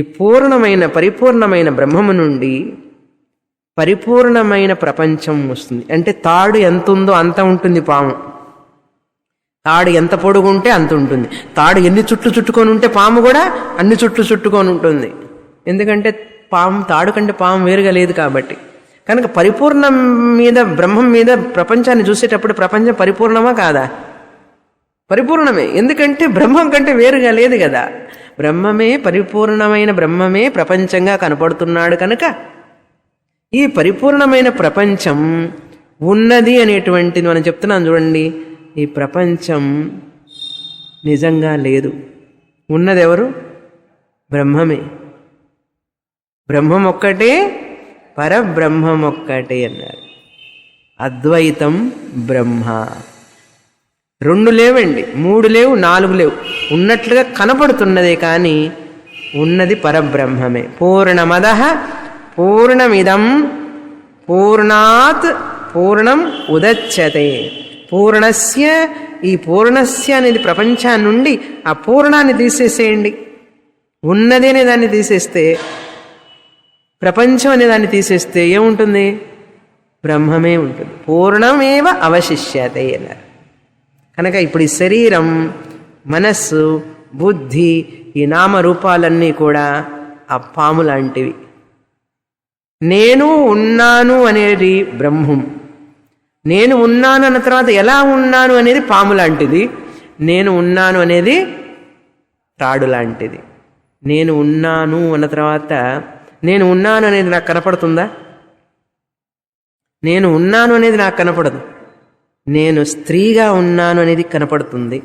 పరిపూర్ణమైన బ్రహ్మము నుండి పరిపూర్ణమైన ప్రపంచం వస్తుంది. అంటే తాడు ఎంత ఉందో అంత ఉంటుంది పాము. తాడు ఎంత పొడుగుంటే అంత ఉంటుంది. తాడు ఎన్ని చుట్లు చుట్టుకొని ఉంటే పాము కూడా అన్ని చుట్లు చుట్టుకొని ఉంటుంది. ఎందుకంటే తాడు కంటే పాము వేరుగా లేదు కాబట్టి. కనుక పరిపూర్ణం మీద, బ్రహ్మం మీద ప్రపంచాన్ని చూసేటప్పుడు ప్రపంచం పరిపూర్ణమా కాదా? పరిపూర్ణమే. ఎందుకంటే బ్రహ్మం కంటే వేరుగా లేదు కదా. బ్రహ్మమే, పరిపూర్ణమైన బ్రహ్మమే ప్రపంచంగా కనపడుతున్నాడు కనుక ఈ పరిపూర్ణమైన ప్రపంచం ఉన్నది అనేటువంటిది మనం చెప్తున్నాం చూడండి. ఈ ప్రపంచం నిజంగా లేదు. ఉన్నది ఎవరు? బ్రహ్మమే. బ్రహ్మం ఒక్కటే, పరబ్రహ్మం ఒక్కటే అన్నారు. అద్వైతం బ్రహ్మ. 2 లేవండి, 3 లేవు, 4 లేవు. ఉన్నట్లుగా కనపడుతున్నదే కానీ ఉన్నది పరబ్రహ్మమే. పూర్ణమదః పూర్ణమిదం పూర్ణాత్ పూర్ణం ఉదచ్యతే. పూర్ణస్య, ఈ పూర్ణస్య అనేది ప్రపంచాన్ని నుండి ఆ పూర్ణాన్ని తీసేసేయండి. ఉన్నది అనే దాన్ని తీసేస్తే, ప్రపంచం అనే దాన్ని తీసేస్తే ఏముంటుంది? బ్రహ్మమే ఉంటుంది. పూర్ణమేవ అవశిష్యతే అన్నారు. కనుక ఇప్పుడు ఈ శరీరం, మనస్సు, బుద్ధి, ఈ నామరూపాలన్నీ కూడా ఆ పాము లాంటివి. నేను ఉన్నాను అనేది బ్రహ్మం. నేను ఉన్నాను అన్న తర్వాత ఎలా ఉన్నాను అనేది పాము లాంటిది. నేను ఉన్నాను అనేది తాడు లాంటిది. నేను ఉన్నాను అన్న తర్వాత నేను ఉన్నాను అనేది నాకు కనపడుతుందా? నేను ఉన్నాను అనేది నాకు కనపడదు. నేను స్త్రీగా ఉన్నాను అనేది కనపడుతుంది,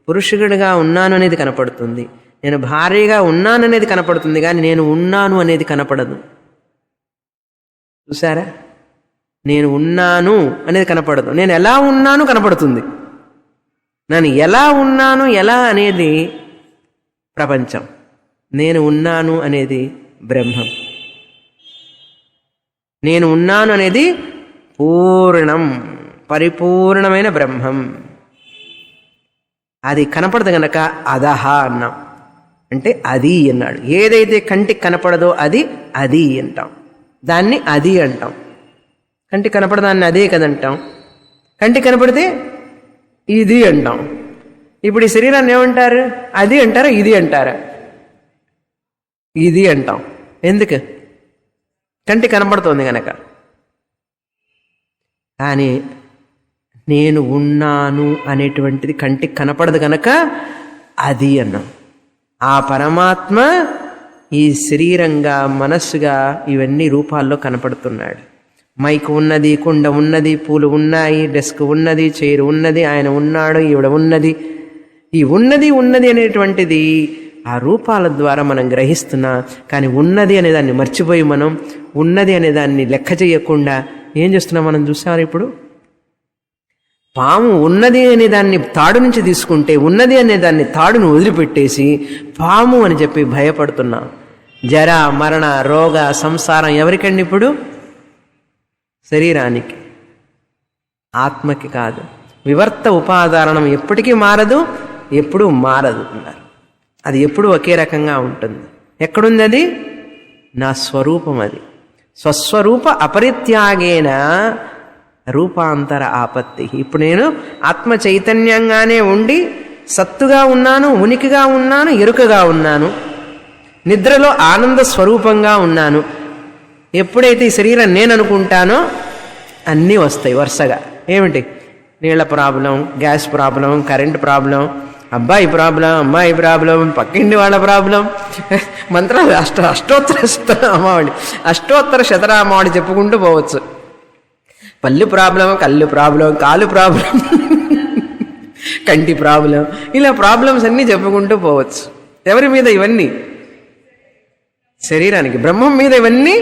పురుషుడిగా ఉన్నాను అనేది కనపడుతుంది, నేను భార్యగా ఉన్నాను అనేది కనపడుతుంది, కానీ నేను ఉన్నాను అనేది కనపడదు. చూసారా? నేను ఉన్నాను అనేది కనపడదు. నేను ఎలా ఉన్నాను కనపడుతుంది. నేను ఎలా ఉన్నాను ఎలా అనేది ప్రపంచం. నేను ఉన్నాను అనేది బ్రహ్మం. నేను ఉన్నాను అనేది పూర్ణం, పరిపూర్ణమైన బ్రహ్మం. అది కనపడదు గనక అదహ అన్నాం. అంటే అది అన్నాడు. ఏదైతే కంటికి కనపడదో అది అది అంటాం. దాన్ని అది అంటాం. కంటికి కనపడదాన్ని అదే కదంటాం. కంటికి కనపడితే ఇది అంటాం. ఇప్పుడు ఈ శరీరాన్ని ఏమంటారు? అది అంటారా, ఇది అంటారా? ఇది అంటాం. ఎందుకు? కంటికి కనపడుతోంది గనక. కానీ నేను ఉన్నాను అనేటువంటిది కంటికి కనపడదు గనక అది అన్నాం. ఆ పరమాత్మ ఈ శరీరంగా, మనస్సుగా, ఇవన్నీ రూపాల్లో కనపడుతున్నాడు. మైకు ఉన్నది, కుండ ఉన్నది, పూలు ఉన్నాయి, డెస్క్ ఉన్నది, చైర్ ఉన్నది, ఆయన ఉన్నాడు, ఈవిడ ఉన్నది. ఈ ఉన్నది ఉన్నది అనేటువంటిది ఆ రూపాల ద్వారా మనం గ్రహిస్తున్నా. కానీ ఉన్నది అనేదాన్ని మర్చిపోయి మనం ఉన్నది అనేదాన్ని లెక్క చేయకుండా ఏం చేస్తున్నాం మనం? చూసారు ఇప్పుడు పాము ఉన్నది అనే దాన్ని తాడు నుంచి తీసుకుంటే ఉన్నది అనే దాన్ని తాడును వదిలిపెట్టేసి పాము అని చెప్పి భయపడుతున్నాం. జర, మరణ, రోగ, సంసారం ఎవరికండి ఇప్పుడు? శరీరానికి, ఆత్మకి కాదు. వివర్త ఉపాదారణం ఎప్పటికీ మారదు, ఎప్పుడూ మారదు అన్నారు. అది ఎప్పుడూ ఒకే రకంగా ఉంటుంది. ఎక్కడుంది అది? నా స్వరూపం. అది స్వస్వరూప అపరిత్యాగేన రూపాంతర ఆపత్తి. ఇప్పుడు నేను ఆత్మ చైతన్యంగానే ఉండి సత్తుగా ఉన్నాను, ఉనికిగా ఉన్నాను, ఎరుకగా ఉన్నాను, నిద్రలో ఆనంద స్వరూపంగా ఉన్నాను. ఎప్పుడైతే ఈ శరీరం నేను అనుకుంటానో అన్నీ వస్తాయి వరుసగా. ఏమిటి? నీళ్ల problem, gas problem, current problem, అబ్బాయి ప్రాబ్లం, అమ్మాయి ప్రాబ్లం, పక్కింటి వాళ్ళ ప్రాబ్లం, మంత్రాలు అష్టోత్తర శతనామావళి, అష్టోత్తర శతనామావళి చెప్పుకుంటూ పోవచ్చు. పళ్ళు ప్రాబ్లం, కళ్ళు ప్రాబ్లం, కాలు ప్రాబ్లం, కంటి ప్రాబ్లం, ఇలా ప్రాబ్లమ్స్ అన్నీ చెప్పుకుంటూ పోవచ్చు. ఎవరి మీద ఇవన్నీ? శరీరానికి, బ్రహ్మం మీద ఇవన్నీ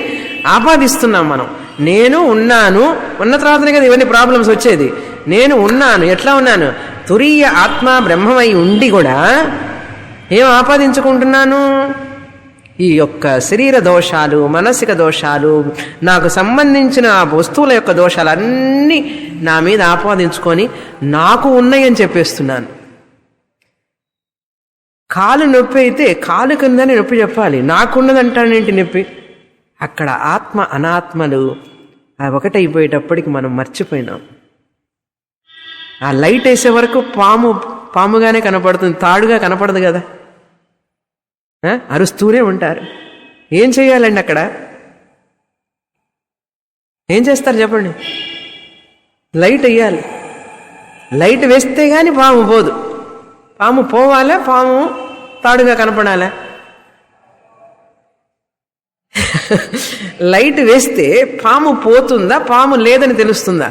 ఆపాదిస్తున్నాం మనం. నేను ఉన్నాను ఉన్న తర్వాతనే కదా ఇవన్నీ ప్రాబ్లమ్స్ వచ్చేది. నేను ఉన్నాను, ఎట్లా ఉన్నాను? తురీయ ఆత్మ బ్రహ్మమై ఉండి కూడా ఏం ఆపాదించుకుంటున్నాను? ఈ యొక్క శరీర దోషాలు, మానసిక దోషాలు, నాకు సంబంధించిన వస్తువుల యొక్క దోషాలన్నీ నా మీద ఆపాదించుకొని నాకు ఉన్నాయని చెప్పేస్తున్నాను. కాలు నొప్పి అయితే కాలు కిందని నొప్పి చెప్పాలి, నాకున్నదంటానేంటి నొప్పి? అక్కడ ఆత్మ అనాత్మలు ఒకటైపోయేటప్పటికి మనం మర్చిపోయినాం. ఆ లైట్ వేసే వరకు పాముగానే కనపడుతుంది, తాడుగా కనపడదు కదా. అరుస్తూనే ఉంటారు. ఏం చేయాలండి అక్కడ? ఏం చేస్తారు చెప్పండి? లైట్ వేయాలి. లైట్ వేస్తే కానీ పాము పోదు. పాము పోవాలా, పాము తాడుగా కనపడాలా? లైట్ వేస్తే పాము పోతుందా, పాము లేదని తెలుస్తుందా?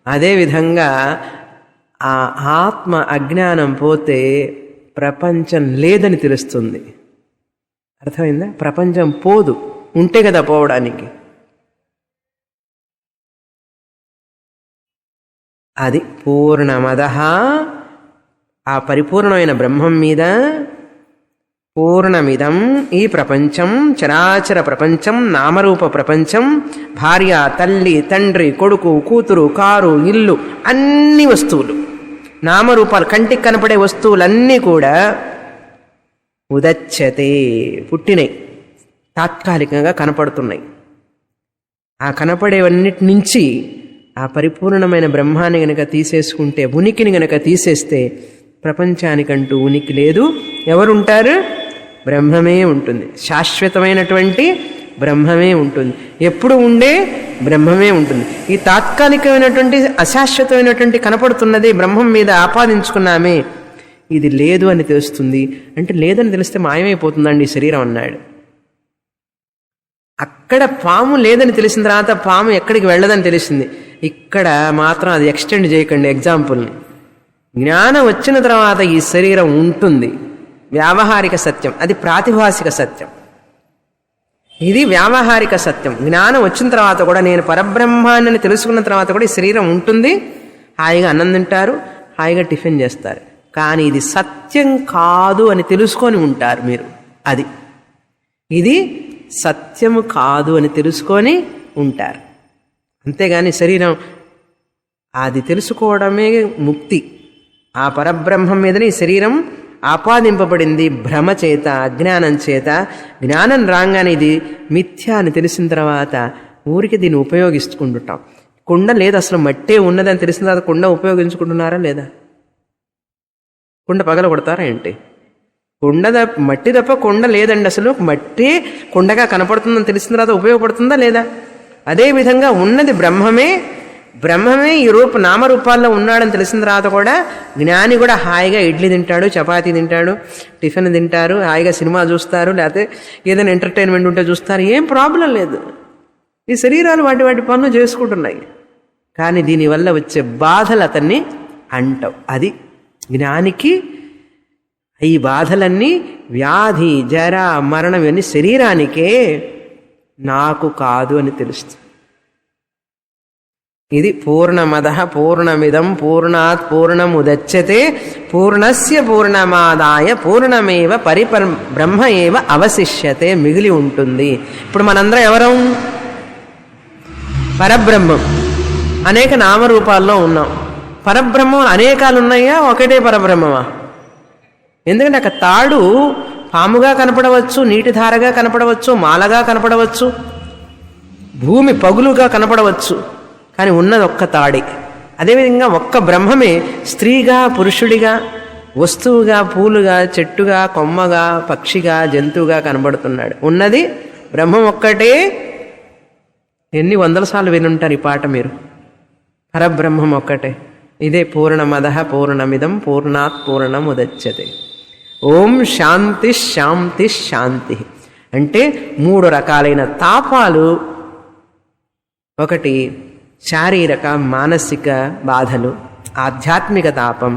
అదేవిధంగా ఆ ఆత్మ అజ్ఞానం పోతే ప్రపంచం లేదని తెలుస్తుంది. అర్థమైందా? ప్రపంచం పోదు, ఉంటే కదా పోవడానికి. అది పూర్ణమదః, ఆ పరిపూర్ణమైన బ్రహ్మం మీద పూర్ణమిదం, ఈ ప్రపంచం, చరాచర ప్రపంచం, నామరూప ప్రపంచం, భార్య, తల్లి, తండ్రి, కొడుకు, కూతురు, కారు, ఇల్లు, అన్ని వస్తువులు, నామరూపాలు, కంటికి కనపడే వస్తువులన్నీ కూడా ఉదచ్యతే, పుట్టినాయి, తాత్కాలికంగా కనపడుతున్నాయి. ఆ కనపడేవన్నిటి నుంచి ఆ పరిపూర్ణమైన బ్రహ్మాన్ని గనక తీసేసుకుంటే, ఉనికిని గనక తీసేస్తే ప్రపంచానికంటూ ఉనికి లేదు. ఎవరుంటారు? బ్రహ్మమే ఉంటుంది. శాశ్వతమైనటువంటి బ్రహ్మమే ఉంటుంది. ఎప్పుడు ఉండే బ్రహ్మమే ఉంటుంది. ఈ తాత్కాలికమైనటువంటి అశాశ్వతమైనటువంటి కనపడుతున్నది బ్రహ్మం మీద ఆపాదించుకున్నామే, ఇది లేదు అని తెలుస్తుంది. అంటే లేదని తెలిస్తే మాయమైపోతుందండి ఈ శరీరం అన్నాడు. అక్కడ పాము లేదని తెలిసిన తర్వాత పాము ఎక్కడికి వెళ్ళదని తెలిసింది. ఇక్కడ మాత్రం అది ఎక్స్టెండ్ చేయకండి ఎగ్జాంపుల్ని. జ్ఞానం వచ్చిన తర్వాత ఈ శరీరం ఉంటుంది, వ్యావహారిక సత్యం. అది ప్రాతిభాసిక సత్యం, ఇది వ్యావహారిక సత్యం. జ్ఞానం వచ్చిన తర్వాత కూడా నేను పరబ్రహ్మాన్ని తెలుసుకున్న తర్వాత కూడా ఈ శరీరం ఉంటుంది. హాయిగా అన్నం తింటారు, హాయిగా టిఫిన్ చేస్తారు. కానీ ఇది సత్యం కాదు అని తెలుసుకొని ఉంటారు మీరు. అది ఇది సత్యము కాదు అని తెలుసుకొని ఉంటారు. అంతేగాని శరీరం అది తెలుసుకోవడమే ముక్తి. ఆ పరబ్రహ్మం మీదనే ఈ శరీరం ఆపాదింపబడింది భ్రమ చేత, అజ్ఞానం చేత. జ్ఞానం రాగానే ఇది మిథ్య అని తెలిసిన తర్వాత ఊరికి దీన్ని ఉపయోగించుకుంటుంటాం. కుండ లేదు, అసలు మట్టే ఉన్నదని తెలిసిన తర్వాత కుండ ఉపయోగించుకుంటున్నారా లేదా? కుండ పగల కొడతారా ఏంటి? మట్టి తప్ప కొండ లేదండి. అసలు మట్టి కొండగా కనపడుతుందని తెలిసిన తర్వాత ఉపయోగపడుతుందా లేదా? అదేవిధంగా ఉన్నది బ్రహ్మమే. బ్రహ్మమే ఈ నామరూపాల్లో ఉన్నాడని తెలిసిన తర్వాత కూడా జ్ఞాని కూడా హాయిగా ఇడ్లీ తింటాడు, చపాతీ తింటాడు, టిఫిన్ తింటారు, హాయిగా సినిమా చూస్తారు, లేకపోతే ఏదైనా ఎంటర్టైన్మెంట్ ఉంటే చూస్తారు. ఏం ప్రాబ్లం లేదు. ఈ శరీరాలు వాటి వాటి పనులు చేసుకుంటున్నాయి. కానీ దీనివల్ల వచ్చే బాధలు అతన్ని అంటవు. అది జ్ఞానికి ఈ బాధలన్నీ వ్యాధి, జర, మరణం ఇవన్నీ శరీరానికే, నాకు కాదు అని తెలుస్తుంది. ఇది పూర్ణమదః పూర్ణమిదం పూర్ణాత్ పూర్ణముదచ్యతే పూర్ణస్య పూర్ణమాదాయ పూర్ణమేవ బ్రహ్మ ఏవ అవశిష్యతే, మిగిలి ఉంటుంది. ఇప్పుడు మనందరం ఎవరం? పరబ్రహ్మం. అనేక నామరూపాల్లో ఉన్నాం. పరబ్రహ్మం అనేకాలు ఉన్నాయా, ఒకటే పరబ్రహ్మమా? ఎందుకంటే అక్కడ తాడు పాముగా కనపడవచ్చు, నీటి ధారగా కనపడవచ్చు, మాలగా కనపడవచ్చు, భూమి పగులుగా కనపడవచ్చు, కానీ ఉన్నది ఒక్క తాడే. అదేవిధంగా ఒక్క బ్రహ్మమే స్త్రీగా, పురుషుడిగా, వస్తువుగా, పూలుగా, చెట్టుగా, కొమ్మగా, పక్షిగా, జంతువుగా కనబడుతున్నాడు. ఉన్నది బ్రహ్మం ఒక్కటే. ఎన్ని వందల సార్లు వినుంటారు ఈ పాట మీరు. పరబ్రహ్మం ఒక్కటే. ఇదే పూర్ణమదః పూర్ణమిదం పూర్ణాత్ పూర్ణముదచ్యతే. ఓం శాంతి శాంతి శాంతి. అంటే 3 రకాలైన తాపాలు. ఒకటి శారీరక మానసిక బాధలు, ఆధ్యాత్మిక తాపం.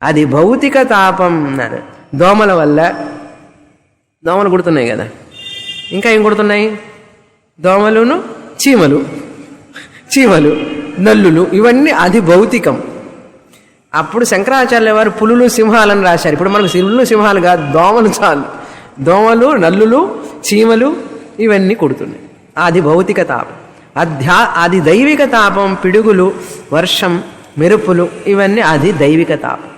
అది భౌతిక తాపం అన్నారు. దోమల వల్ల దోమలు కుడుతున్నాయి కదా, ఇంకా ఏం కుడుతున్నాయి? దోమలును చీమలు, నల్లులు, ఇవన్నీ అది భౌతికం. అప్పుడు శంకరాచార్యుల వారు పులులు సింహాలను రాశారు. ఇప్పుడు మనకు పులులు సింహాలు కాదు, దోమలు చాలు. దోమలు, నల్లులు, చీమలు ఇవన్నీ కుడుతున్నాయి. అది భౌతిక తాపం. అది దైవిక తాపం. పిడుగులు, వర్షం, మెరుపులు, ఇవన్నీ అది దైవిక తాపం.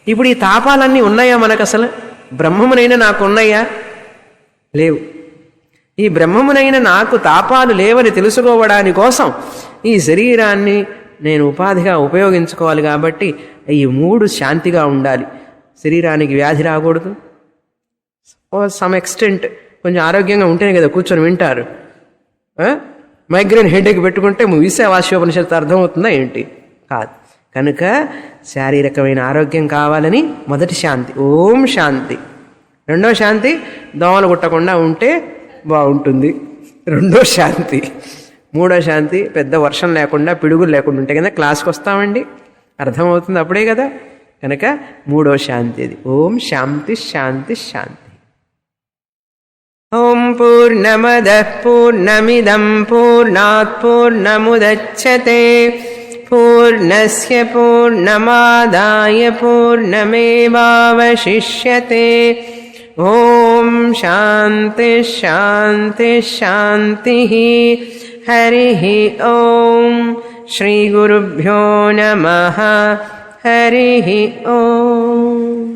ఇప్పుడు ఈ తాపాలన్నీ ఉన్నాయా మనకు? అసలు బ్రహ్మమునైనా నాకు ఉన్నాయా? లేవు. ఈ బ్రహ్మమునైన నాకు తాపాలు లేవని తెలుసుకోవడాని కోసం ఈ శరీరాన్ని నేను ఉపాధిగా ఉపయోగించుకోవాలి. కాబట్టి ఈ 3 శాంతిగా ఉండాలి. శరీరానికి వ్యాధి రాకూడదు. సమ్ ఎక్స్టెంట్ కొంచెం ఆరోగ్యంగా ఉంటేనే కదా కూర్చొని వింటారు. మైగ్రేన్ హెడేక్ పెట్టుకుంటే ఈశావాస్యోపనిషత్తు అర్థమవుతుందా ఏంటి? కాదు. కనుక శారీరకమైన ఆరోగ్యం కావాలని మొదటి శాంతి ఓం శాంతి. రెండో శాంతి దోమలు కుట్టకుండా ఉంటే బాగుంటుంది, రెండో శాంతి. మూడో శాంతి పెద్ద వర్షం లేకుండా పిడుగులు లేకుండా ఉంటే కదా క్లాస్కి వస్తామండి, అర్థమవుతుంది అప్పుడే కదా. కనుక మూడో శాంతి అది. ఓం శాంతి శాంతి శాంతి. ఓం పూర్ణమదః పూర్ణమిదం పూర్ణాత్ పూర్ణముదచ్యతే పూర్ణస్య పూర్ణమాదాయ పూర్ణమేవావశిష్యతే. ఓం శాంతి శాంతి శాంతి. హరి ఓం. శ్రీ గురుభ్యో నమః. హరి ఓం.